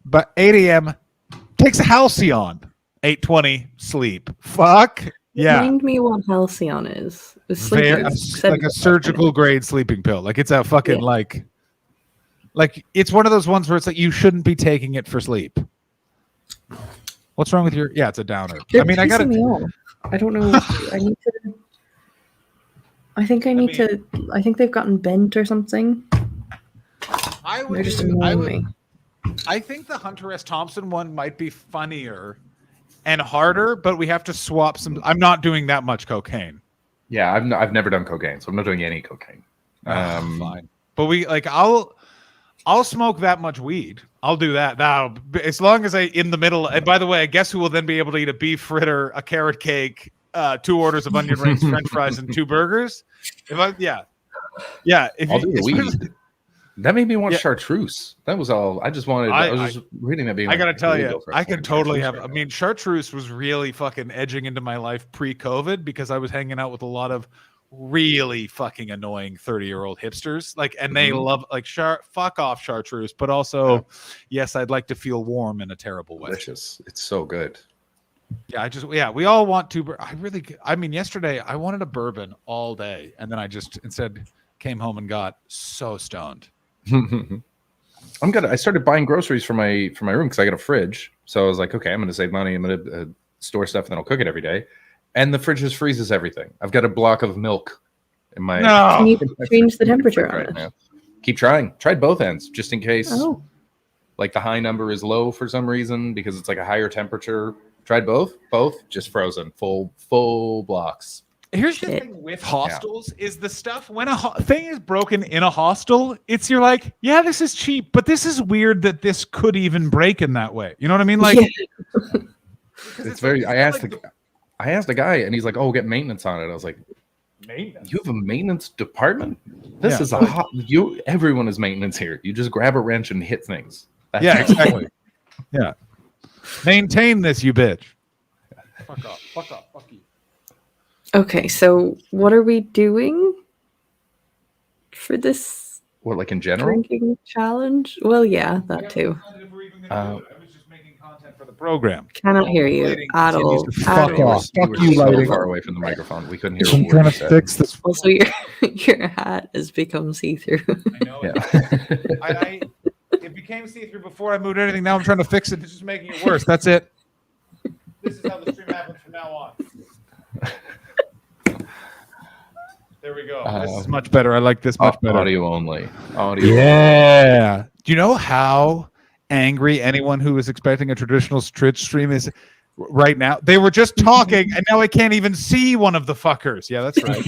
but 8 a.m. takes a Halcyon. 8:20 sleep. Fuck. Yeah. Remind me what Halcyon is. It's Like a surgical grade sleeping pill. Like it's a fucking like it's one of those ones where it's like you shouldn't be taking it for sleep. What's wrong with your? Yeah, it's a downer. They're I mean, I got pissing me off. I don't know. I think they've gotten bent or something. They're just annoying me. I think the Hunter S. Thompson one might be funnier and harder, but we have to swap some. I'm not doing that much cocaine. Yeah, I've never done cocaine, so I'm not doing any cocaine. Fine, but I'll smoke that much weed. I'll do that now. As long as I in the middle. And by the way, I guess who will then be able to eat a beef fritter, a carrot cake, 2 orders of onion rings, French fries, and 2 burgers. If I'll do the weed. That made me want chartreuse. That was all. I just wanted. I was just reading that. Being I gotta tell you, I could totally have. I mean, chartreuse was really fucking edging into my life pre-COVID because I was hanging out with a lot of really fucking annoying 30-year-old hipsters. Like, and they love like fuck off chartreuse, but also, yes, I'd like to feel warm in a terrible way. Delicious. It's so good. Yeah, we all want to. I mean, yesterday I wanted a bourbon all day, and then I just instead came home and got so stoned. I started buying groceries for my room because I got a fridge. So I was like, okay, I'm going to save money. I'm going to store stuff and then I'll cook it every day. And the fridge just freezes everything. I've got a block of milk in my. No. Can you change the temperature on it? Now. Keep trying. Tried both ends just in case. Oh. Like the high number is low for some reason because it's like a higher temperature. Tried both just frozen, full blocks. Here's the thing with hostels is the stuff when a thing is broken in a hostel, you're like, yeah, this is cheap, but this is weird that this could even break in that way. You know what I mean? Like, it's very. I asked the guy, and he's like, "Oh, we'll get maintenance on it." I was like, "Maintenance? You have a maintenance department? This is everyone is maintenance here. You just grab a wrench and hit things." Exactly. Yeah. Maintain this, you bitch. Fuck off. Fuck you. Okay, so what are we doing for this? What, like in general? Drinking challenge? Well, yeah, that too. I was just making content for the program. Cannot hear you at all. Fuck off. Fuck you, so lighting. far away from the microphone. We couldn't hear. I'm trying to fix this. Also, your hat has become see-through. I know. It became see-through before I moved anything. Now I'm trying to fix it. It's just making it worse. That's it. This is how the stream happens from now on. There we go. This is much better. I like this much better. Audio only. Yeah. Do you know how angry anyone who is expecting a traditional Twitch stream is right now? They were just talking, and now I can't even see one of the fuckers. Yeah, that's right.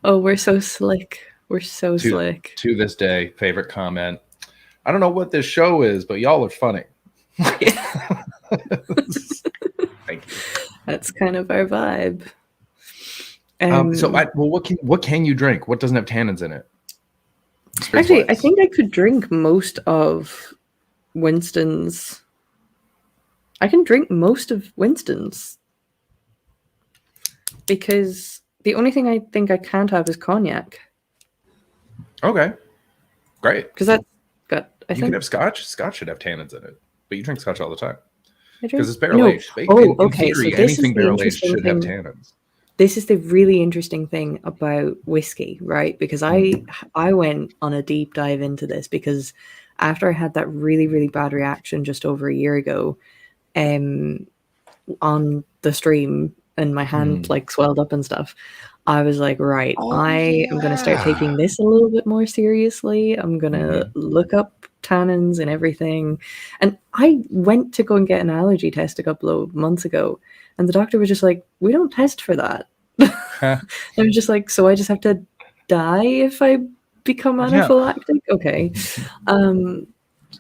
Oh, we're so slick. We're so slick. To this day, favorite comment. I don't know what this show is, but y'all are funny. Thank you. That's kind of our vibe. What can you drink? What doesn't have tannins in it? Actually, I think I could drink most of Winston's. I can drink most of Winston's because the only thing I think I can't have is cognac. Okay, great. Because that's got. You can have scotch. Scotch should have tannins in it, but you drink scotch all the time I because it's barrel aged. Okay. In theory, So this anything is the barrel aged interesting should have thing. tannins. This is the really interesting thing about whiskey, right? Because I went on a deep dive into this because after I had that really, really bad reaction just over a year ago on the stream and my hand like swelled up and stuff, I was like, right, I am going to start taking this a little bit more seriously. I'm going to look up tannins and everything. And I went to go and get an allergy test a couple of months ago. And the doctor was just like, we don't test for that. I was just like, so I just have to die if I become anaphylactic? Yeah. Okay.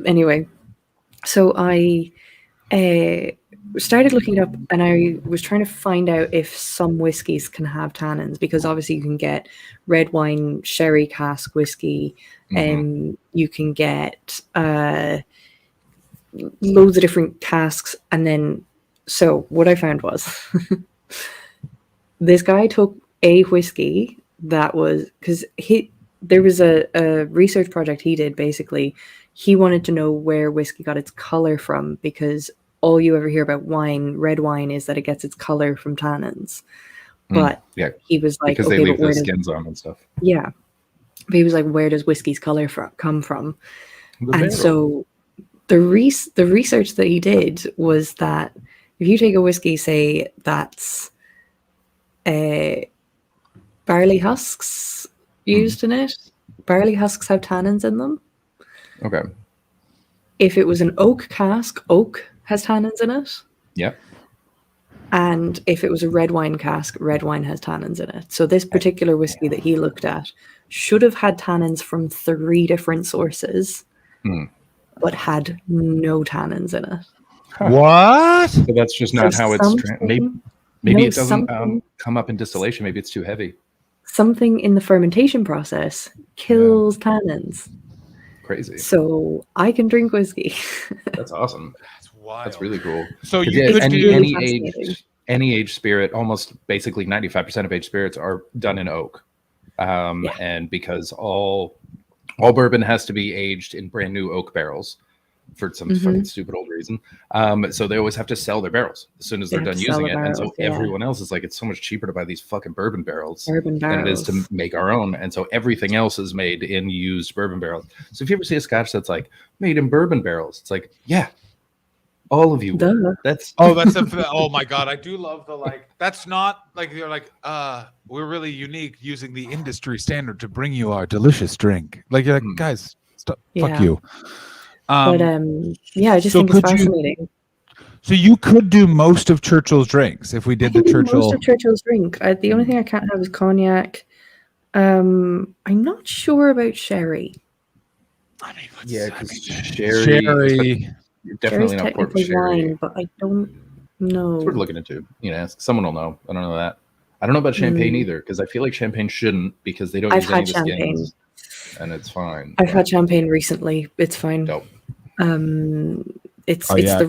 Anyway, so I started looking it up and I was trying to find out if some whiskeys can have tannins because obviously you can get red wine, sherry cask whiskey, and you can get loads of different casks. And then so what I found was this guy took a whiskey that was because there was a research project he did. Basically, he wanted to know where whiskey got its color from because all you ever hear about red wine, is that it gets its color from tannins. But he was like, because they leave the skins on and stuff. Yeah, but he was like, where does whiskey's color come from? And so the research that he did was that if you take a whiskey, say that's barley husks used in it, barley husks have tannins in them. Okay. If it was an oak cask, oak has tannins in it. Yep. And if it was a red wine cask, red wine has tannins in it. So this particular whiskey that he looked at should have had tannins from 3 different sources. but had no tannins in it. What? So that's just not So how it's. Maybe no, it doesn't something- come up in distillation. Maybe it's too heavy. Something in the fermentation process kills tannins. Crazy. So I can drink whiskey. That's awesome. That's wild. That's really cool. So 'Cause, you yeah, could any, do- any fascinating. aged spirit, almost basically 95% of aged spirits are done in oak, and because all bourbon has to be aged in brand new oak barrels for some fucking stupid old reason. So they always have to sell their barrels as soon as They they're have done to sell using the it. And so barrels, yeah. everyone else is like, it's so much cheaper to buy these fucking bourbon barrels Bourbon than it is to barrels. make our own. And so everything else is made in used bourbon barrels. So if you ever see a scotch that's like made in bourbon barrels, it's like, yeah, all of you. Duh. That's Oh my god, I do love the like. That's not like they're like. We're really unique using the industry standard to bring you our delicious drink. Like you're like, guys, stop, fuck Yeah. you. But yeah, I just so think it's could you- fascinating. So you could do most of Churchill's drinks if we did the I can do Churchill. most of Churchill's drink. The only thing I can't have is cognac. I'm not sure about sherry. yeah, because sherry, Sherry. you're Sherry's definitely not poured with technically sherry. wine, but I don't know. It's worth looking into. You know, someone will know. I don't know that. I don't know about champagne Mm. either because I feel like champagne shouldn't because they don't I've use any had of the champagne. skins, and it's fine. I've had champagne recently. It's fine. Dope. It's Oh, it's yeah. the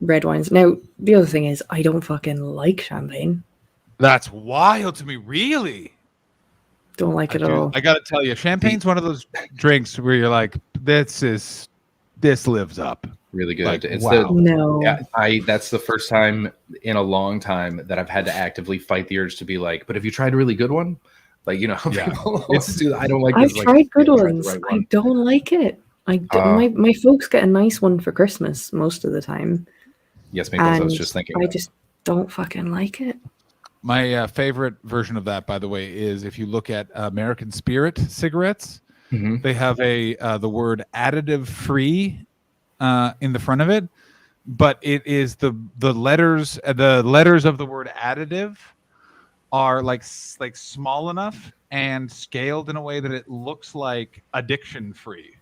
red wines. Now the other thing is I don't fucking like champagne. That's wild to me. Really, Don't like it at all. I gotta tell you, champagne's one of those drinks where you're like, this lives up. Really good. Like, It's wow. the No. yeah. That's the first time in a long time that I've had to actively fight the urge to be like, but have you tried a really good one? Like Yeah. people always do that. I don't like. I've this, like, tried good yeah, tried the ones. right I one. don't like it. My folks get a nice one for Christmas most of the time. Yes, Maples. I was and just thinking. I that. just don't fucking like it. My favorite version of that, by the way, is if you look at American Spirit cigarettes, Mhm. they have the word additive free in the front of it, but it is the letters of the word additive are like small enough and scaled in a way that it looks like addiction free,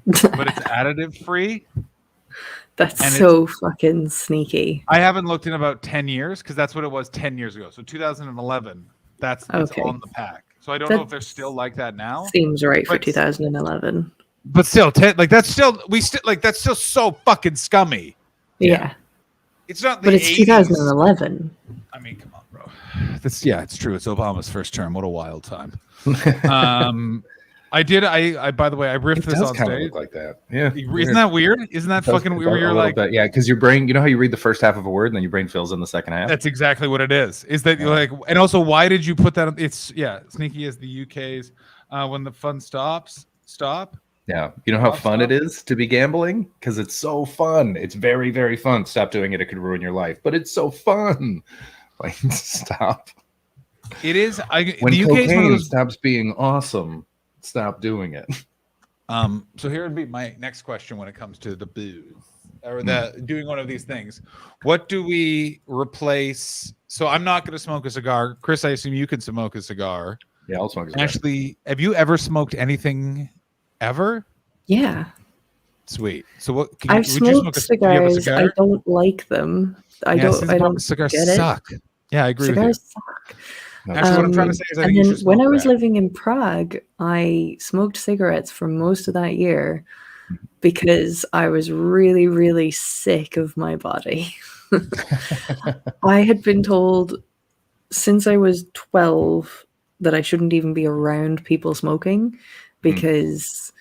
but it's additive free. That's And so fucking sneaky. I haven't looked in about 10 years because that's what it was 10 years ago. So 2011, that's Okay. on the pack. So I don't know if they're That's- still like that now. Seems right for But- 2011. But still, that's still so fucking scummy. Yeah. It's not the But it's 80s. 2011. I mean, come on, bro. It's true. It's Obama's first term. What a wild time. I by the way, I riffed It this does on kind of stage. look like that. Yeah. Isn't that weird? Isn't that fucking weird? Where you're like, yeah, because your brain, you know how you read the first half of a word and then your brain fills in the second half. that's exactly what it is. Is that you're like, and also, why did you put that? It's sneaky as the UK's. When the fun stops, stop. Yeah. You know how Stop, fun it stop. is to be gambling? Because it's so fun. It's very, very fun. Stop doing it. It could ruin your life, but it's so fun. Like, stop. It is. When the UK is one of cocaine those. stops being awesome, stop doing it. So here would be my next question when it comes to the booze or the doing one of these things. What do we replace? So I'm not going to smoke a cigar. Chris, I assume you can smoke a cigar. Yeah, I'll smoke a cigar. Ashley, have you ever smoked anything ever? Yeah. Sweet. So what? I've would you smoked do you have a cigars. I don't like them. I don't Cigars get it. suck. Yeah, I agree Cigars with suck. you. Actually, what I'm trying to say is, I think and you then should when I smoke was that. living in Prague, I smoked cigarettes for most of that year because I was really, really sick of my body. I had been told since I was 12 that I shouldn't even be around people smoking because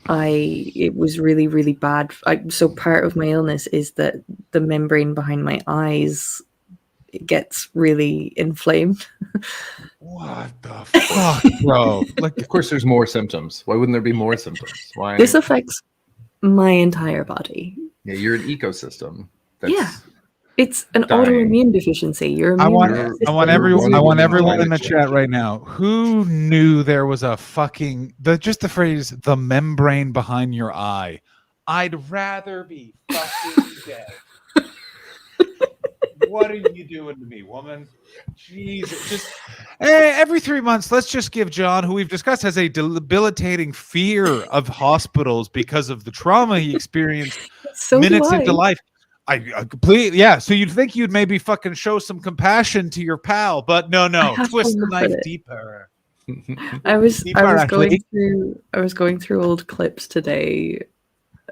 it was really, really bad. So part of my illness is that the membrane behind my eyes gets really inflamed. What the fuck, bro? Like, of course, there's more symptoms. Why wouldn't there be more symptoms? Why? This affects my entire body. Yeah, you're an ecosystem. Yeah. It's an dying. autoimmune deficiency. Your I immune want system everyone in the climate chat right now. Who knew there was a fucking just the phrase "the membrane behind your eye"? I'd rather be fucking dead What are you doing to me, woman? Jesus, just every 3 months, let's just give John, who we've discussed has a debilitating fear of hospitals because of the trauma he experienced So do minutes I. into life. I completely, yeah. So you'd think you'd maybe fucking show some compassion to your pal, but no, have twist to the look at knife it. deeper. I was Deeper, going through old clips today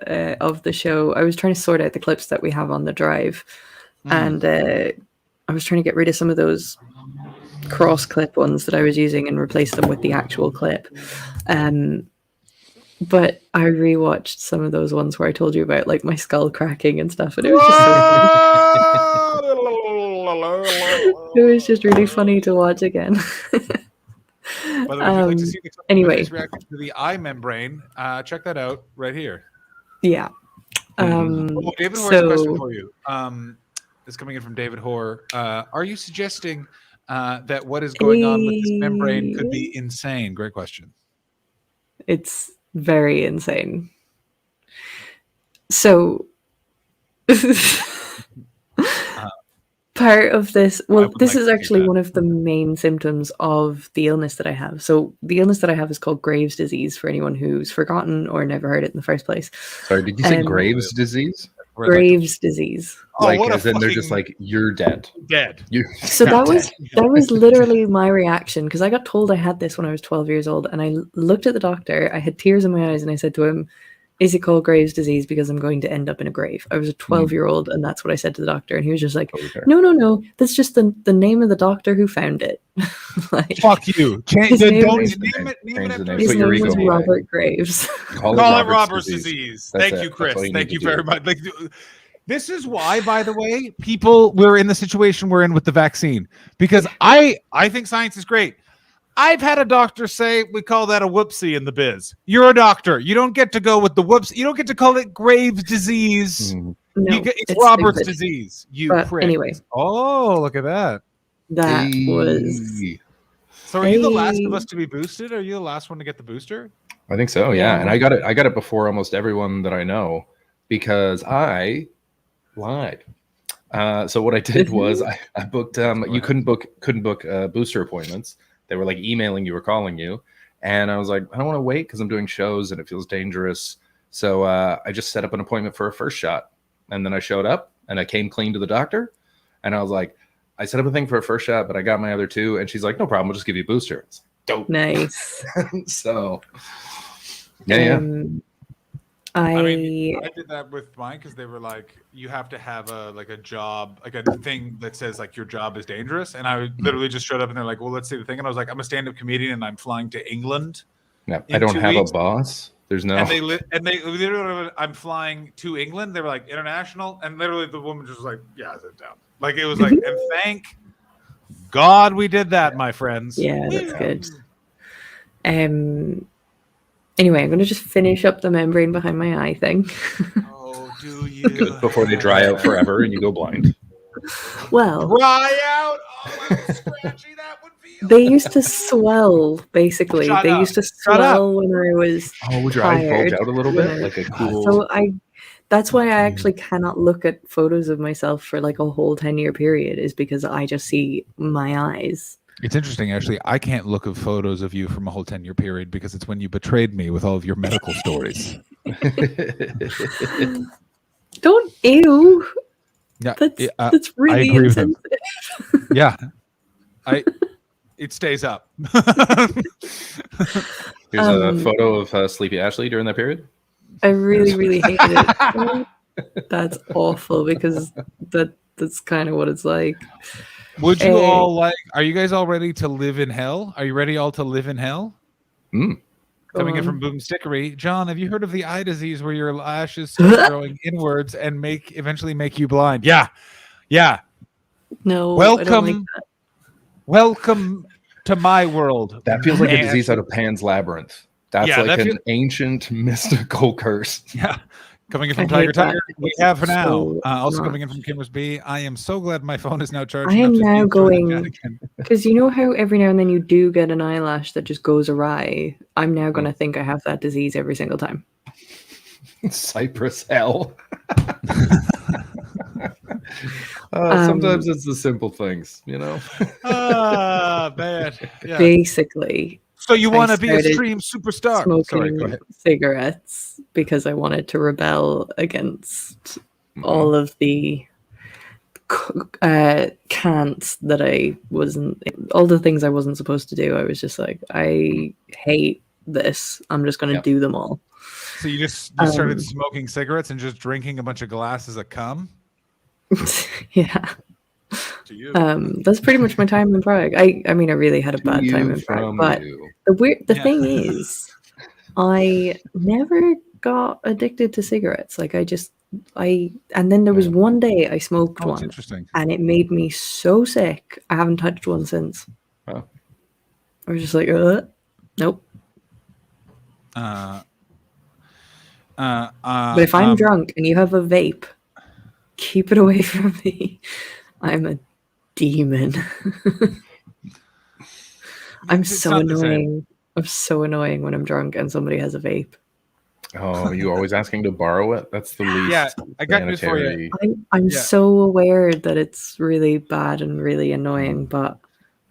of the show. I was trying to sort out the clips that we have on the drive, and I was trying to get rid of some of those cross clip ones that I was using and replace them with the actual clip. But I rewatched some of those ones where I told you about like my skull cracking and stuff, and it was just it was just really funny to watch again. By the way, if you'd like to see the Anyway. reaction to the eye membrane, check that out right here. Yeah. David Hoare has a question for you. It's coming in from David Hoare. Are you suggesting that what is going on with this membrane could be insane? Great question. It's very insane. So part of this, well, this is actually one of the main symptoms of the illness that I have. So the illness that I have is called Graves' disease, for anyone who's forgotten or never heard it in the first place. Sorry, did you say Graves' disease? Graves' disease. Like, as in they're just like, you're dead. Dead. So that was literally my reaction, because I got told I had this when I was 12 years old, and I looked at the doctor. I had tears in my eyes, and I said to him, "Is it called Graves' disease because I'm going to end up in a grave?" I was a 12-year-old, and that's what I said to the doctor, and he was just like, "No, that's just the name of the doctor who found it." Like, fuck you. His name was His Robert Graves. Call it Robert's disease. Thank you, Chris. Thank you very much. Like, this is why, by the way, we're in the situation we're in with the vaccine, because I think science is great. I've had a doctor say we call that a whoopsie in the biz. You're a doctor. You don't get to go with the whoops. You don't get to call it Graves' disease. No, it's Robert's stupid. disease. You But prick. anyway. Oh, look at that. That was. So are you the last of us to be boosted? Are you the last one to get the booster? I think so, yeah. And I got it before almost everyone that I know, because I lied. So what I did was I booked you couldn't book booster appointments. They were like emailing you or calling you, and I was like, I don't want to wait because I'm doing shows and it feels dangerous. So I just set up an appointment for a first shot, and then I showed up and I came clean to the doctor, and I was like, I set up a thing for a first shot, but I got my other two, and she's like, no problem, we'll just give you a booster. It's dope. Nice. So yeah. I mean, I did that with mine because they were like, you have to have a job, like a thing that says like your job is dangerous. And I literally just showed up and they're like, well, let's see the thing. And I was like, I'm a stand-up comedian and I'm flying to England. Yeah, I don't have a boss. There's no. And they literally, I'm flying to England. They were like international, and literally the woman just was like, yeah, sit down. Like it was like, and thank God we did that, my friends. Yeah, that's good. Anyway, I'm going to just finish up the membrane behind my eye thing. Oh, do you? Good, before they dry out forever and you go blind. Well, dry out. Oh, scratchy that would feel. They used to swell, basically. Shut they up. used to Shut swell when I was would your eye bulge tired. out a little bit? Yeah. Like a cool. So that's why I actually cannot look at photos of myself for like a whole 10-year period, is because I just see my eyes. It's interesting, actually. I can't look at photos of you from a whole 10-year period because it's when you betrayed me with all of your medical stories. Don't ew. Yeah, That's really I agree with him. insensitive. Yeah, it stays up. Here's a photo of Sleepy Ashley during that period. I really, really hated it. That's awful because that's kind of what it's like. Would you all like? Are you guys all ready to live in hell? Are you ready all to live in hell? Coming in from Boomstickery, John, have you heard of the eye disease where your lashes start growing inwards and eventually make you blind? Yeah. No. Welcome, I don't like that. welcome to my world. That feels like a disease out of Pan's Labyrinth. That's an ancient mystical curse. Yeah. Coming in from I Tiger hate that. Tiger, we have for now. So Also not. coming in from Kimmers B. I am so glad my phone is now charged. I am up to now enjoy the going, chat again. because you know how every now and then you do get an eyelash that just goes awry. I'm now going to think I have that disease every single time. Cypress hell. Sometimes it's the simple things, you know. Bad. Yeah. Basically, So you I want to be a started stream superstar? smoking Sorry, go ahead. cigarettes because I wanted to rebel against all of the can'ts that I wasn't, all the things I wasn't supposed to do. I was just like, I hate this. I'm just going to do them all. So you started smoking cigarettes and just drinking a bunch of glasses of cum? Yeah. To you. That's pretty much my time in Prague. I mean, I really had a bad time in Prague, but the thing is, I never got addicted to cigarettes. Like and then there was one day I smoked one, interesting. and it made me so sick. I haven't touched one since. Wow. I was just like, nope. But if I'm drunk and you have a vape, keep it away from me. I'm a demon. I'm so annoying. I'm so annoying when I'm drunk and somebody has a vape. Oh, you always asking to borrow it? That's the least. Yeah, I got news for you. I'm so aware that it's really bad and really annoying, but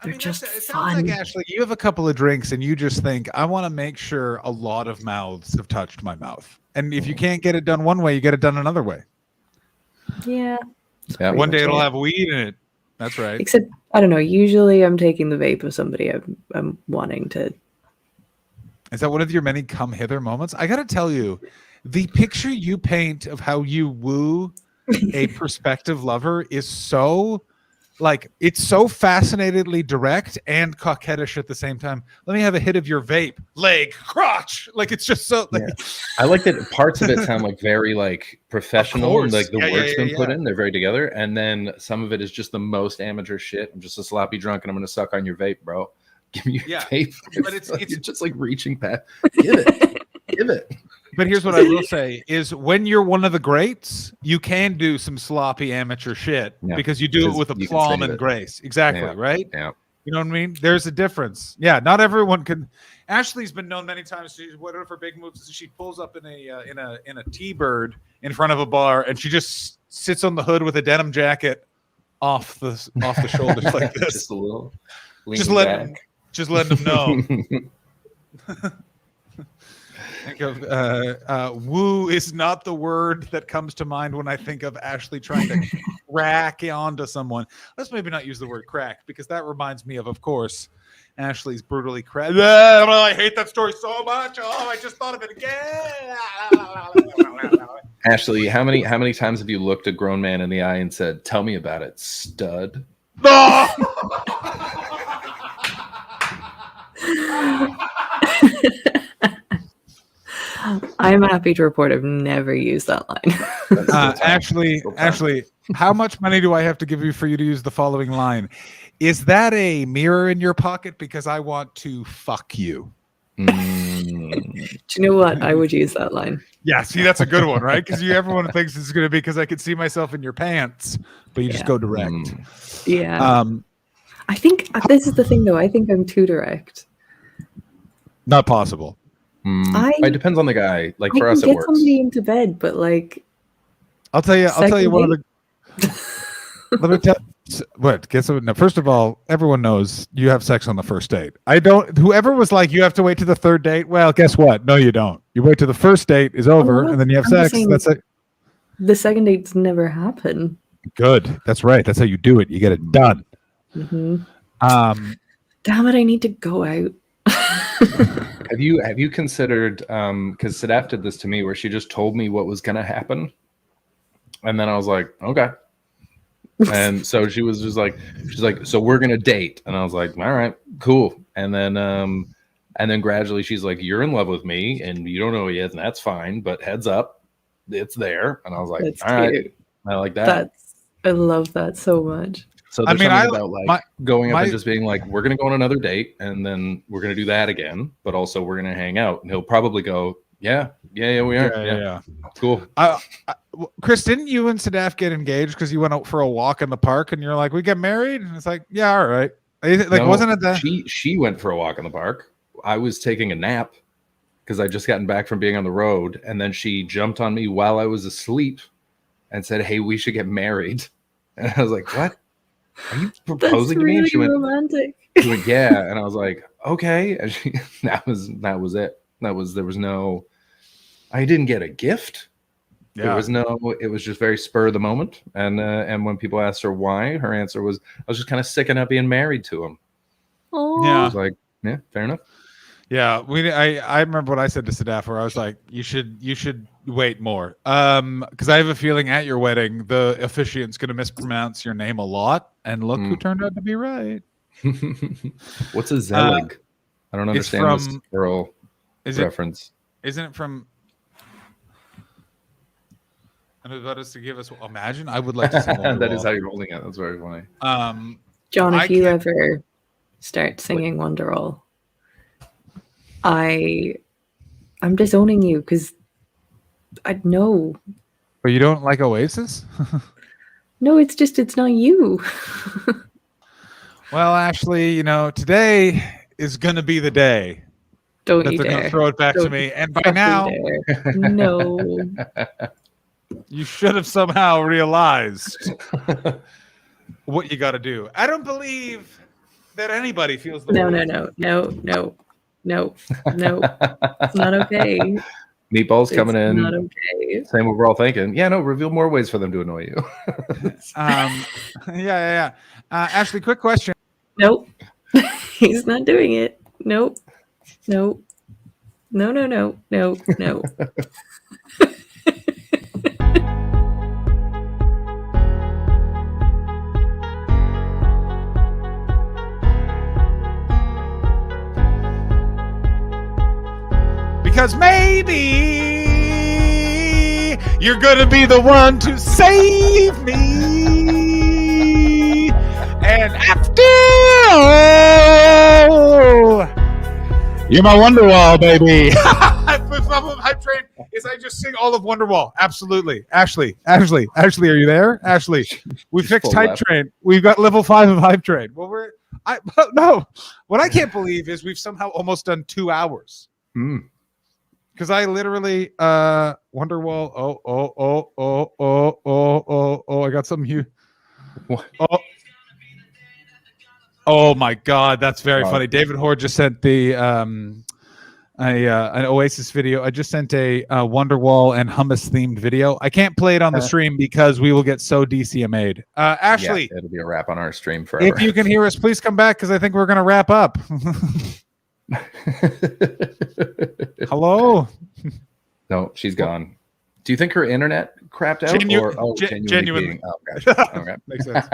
they're just It fun. sounds like, Ashley, you have a couple of drinks and you just think, I want to make sure a lot of mouths have touched my mouth. And if you can't get it done one way, you get it done another way. Yeah. One day it'll have weed in it. That's right. Except, I don't know. Usually I'm taking the vape of somebody I'm wanting to. Is that one of your many come hither moments? I got to tell you, the picture you paint of how you woo a prospective lover is so, like, it's so fascinatingly direct and coquettish at the same time. Let me have a hit of your vape, leg, crotch. Like, it's just so. Like, I like that parts of it sound like very like professional, and like the words been put in. They're very together, and then some of it is just the most amateur shit. I'm just a sloppy drunk, and I'm gonna suck on your vape, bro. Give me your vape. But it's just like reaching past. Give it. Give it. But here's what I will say is when you're one of the greats, you can do some sloppy amateur shit because you do it with aplomb and grace. Exactly, right? Yeah. You know what I mean? There's a difference. Yeah, not everyone can. Ashley's been known many times. One of her big moves is she pulls up in a T-bird in front of a bar, and she just sits on the hood with a denim jacket off the shoulders like this. Just a little. Just let them know. Think of woo is not the word that comes to mind when I think of Ashley trying to crack onto someone. Let's maybe not use the word crack because that reminds me of course, Ashley's brutally crack. I hate that story so much. Oh, I just thought of it again. Ashley, how many times have you looked a grown man in the eye and said, "Tell me about it, stud"? I'm happy to report I've never used that line. Ashley, how much money do I have to give you for you to use the following line? Is that a mirror in your pocket? Because I want to fuck you. Do you know what? I would use that line. Yeah, see, that's a good one, right? Because everyone thinks it's going to be because I could see myself in your pants, but you just go direct. Yeah. I think this is the thing, though. I think I'm too direct. Not possible. It depends on the guy. Like for I us, can it get works. somebody into bed, but like, I'll tell you one of the. Let me tell. What? Guess what? Now, first of all, everyone knows you have sex on the first date. I don't. Whoever was like, you have to wait to the third date. Well, guess what? No, you don't. You wait till the first date is over, and then you have sex. That's it. The second dates never happen. Good. That's right. That's how you do it. You get it done. Mm-hmm. Damn it! I need to go out. Have you considered? Because Sadaf did this to me, where she just told me what was going to happen, and then I was like, okay. And so she was just like, she's like, so we're gonna date, and I was like, all right, cool. And then gradually she's like, you're in love with me, and you don't know it yet, and that's fine, but heads up, it's there. And I was like, That's all right, cute. I like that. I love that so much. So there's something about like going up and just being like, we're gonna go on another date, and then we're gonna do that again, but also we're gonna hang out, and he'll probably go, yeah, we are, yeah. Cool. Chris, didn't you and Sadaf get engaged because you went out for a walk in the park and you're like, we get married? And it's like, yeah, all right. Like, No, wasn't it that? She went for a walk in the park. I was taking a nap because I just gotten back from being on the road, and then she jumped on me while I was asleep and said, hey, we should get married. And I was like, what? Are you That's proposing to me? really And romantic. she went, yeah. And I was like, okay. And that was it. There was no, I didn't get a gift. Yeah. It was just very spur of the moment. And when people asked her why, her answer was, I was just kind of sick of not being married to him. Oh. I was like, yeah, fair enough. Yeah, I remember what I said to Sadaf, where I was like, you should wait more, because I have a feeling at your wedding the officiant's going to mispronounce your name a lot, and look who turned out to be right. What's a Zelig? I don't understand this girl reference. Isn't it from? And about us to give us. Imagine, I would like to sing. That is how you're holding it. That's very funny. John, if you ever start singing Wonderwall, I'm disowning you because I know. But you don't like Oasis? No, it's not you. Well, Ashley, today is going to be the day Don't that you they're going dare. to throw it back to Don't me. you And by fucking now, dare. No. you should have somehow realized what you got to do. I don't believe that anybody feels the No. It's not okay. Meatballs It's coming in. not okay. Same what we're all thinking. Yeah, no, reveal more ways for them to annoy you. Yeah. Ashley, quick question. Nope. He's not doing it. Nope. No. Because maybe you're gonna be the one to save me. And after all, you're my Wonderwall, baby. Hype train is I just sing all of Wonderwall. Absolutely. Ashley, are you there? Ashley, we fixed Hype Train. We've got level 5 of Hype Train. Well, no. What I can't believe is we've somehow almost done 2 hours. Because I literally Wonderwall. I got something here. Oh my God, that's very funny. David Hoare just sent the an Oasis video. I just sent a Wonderwall and hummus themed video. I can't play it on the stream because we will get so DCMA'd. Ashley, it'll be a wrap on our stream forever. If you can hear us, please come back because I think we're gonna wrap up. Hello? No, she's gone. Do you think her internet crapped out? Genuinely. Oh, gotcha. Okay. Makes sense.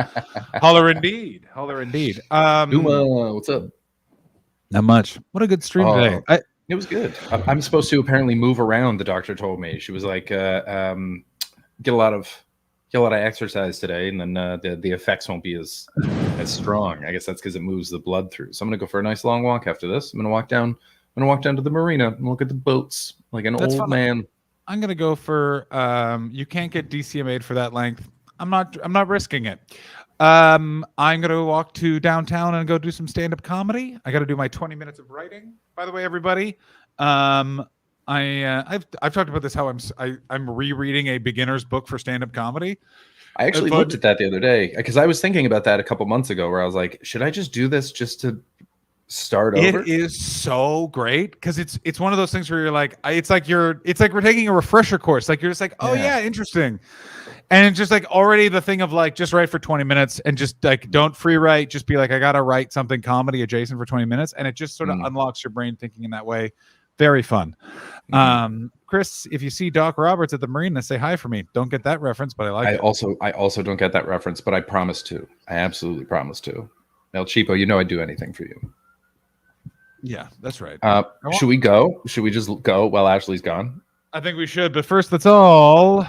Holler indeed. Duma, what's up? Not much. What a good stream today. It was good. I'm supposed to apparently move around. The doctor told me. She was like, get a lot of exercise today, and then the effects won't be as strong. I guess that's because it moves the blood through. So I'm gonna go for a nice long walk after this. I'm gonna walk down to the marina and look at the boats like an old man. I'm gonna go for you can't get DCMA'd for that length. I'm not risking it. I'm gonna walk to downtown and go do some stand-up comedy. I got to do my 20 minutes of writing. By the way, everybody, I've talked about this how I'm rereading a beginner's book for stand-up comedy. I actually looked at that the other day because I was thinking about that a couple months ago, where I was like, should I just do this just to start over? It is so great because it's one of those things where you're like, it's like we're taking a refresher course. Like you're just like, oh yeah, interesting. And it's just like already the thing of like, just write for 20 minutes and just like, don't free write. Just be like, I got to write something comedy adjacent for 20 minutes. And it just sort of unlocks your brain thinking in that way. Very fun. Chris, if you see Doc Roberts at the marina, say hi for me. Don't get that reference, but I like it. I also don't get that reference, but I promise to. I absolutely promise to. El Cheapo, I'd do anything for you. Yeah, that's right. Should we go? Should we just go while Ashley's gone? I think we should, but first, let's all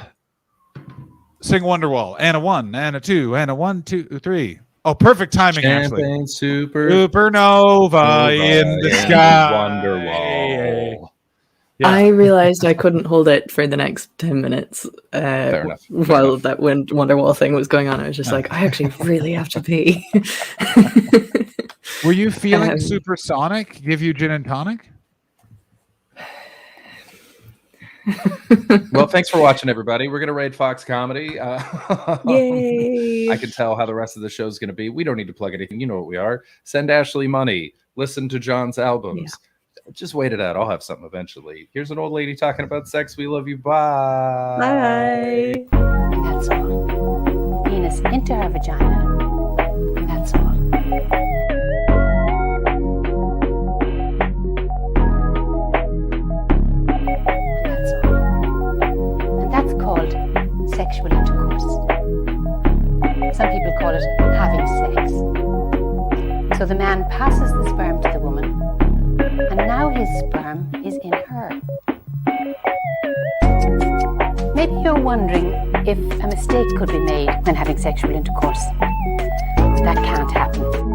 sing Wonderwall. And a 1, and a 2, and a 1, 2, 3. Oh, perfect timing, Champagne Ashley. Supernova in the sky. Wonderwall. Yeah. I realized I couldn't hold it for the next 10 minutes while that Wonderwall thing was going on. I was just like, I actually really have to pee. Were you feeling supersonic? Give you gin and tonic? Well, thanks for watching, everybody. We're gonna raid Fox Comedy. Yay! I can tell how the rest of the show is gonna be. We don't need to plug anything. You know what we are. Send Ashley money. Listen to John's albums. Just wait it out. I'll have something eventually. Here's an old lady talking about sex. We love you. Bye. Bye. And that's all. Penis into her vagina. And that's all. That's called sexual intercourse. Some people call it having sex. So the man passes the sperm to the woman, and now his sperm is in her. Maybe you're wondering if a mistake could be made when having sexual intercourse. That can't happen.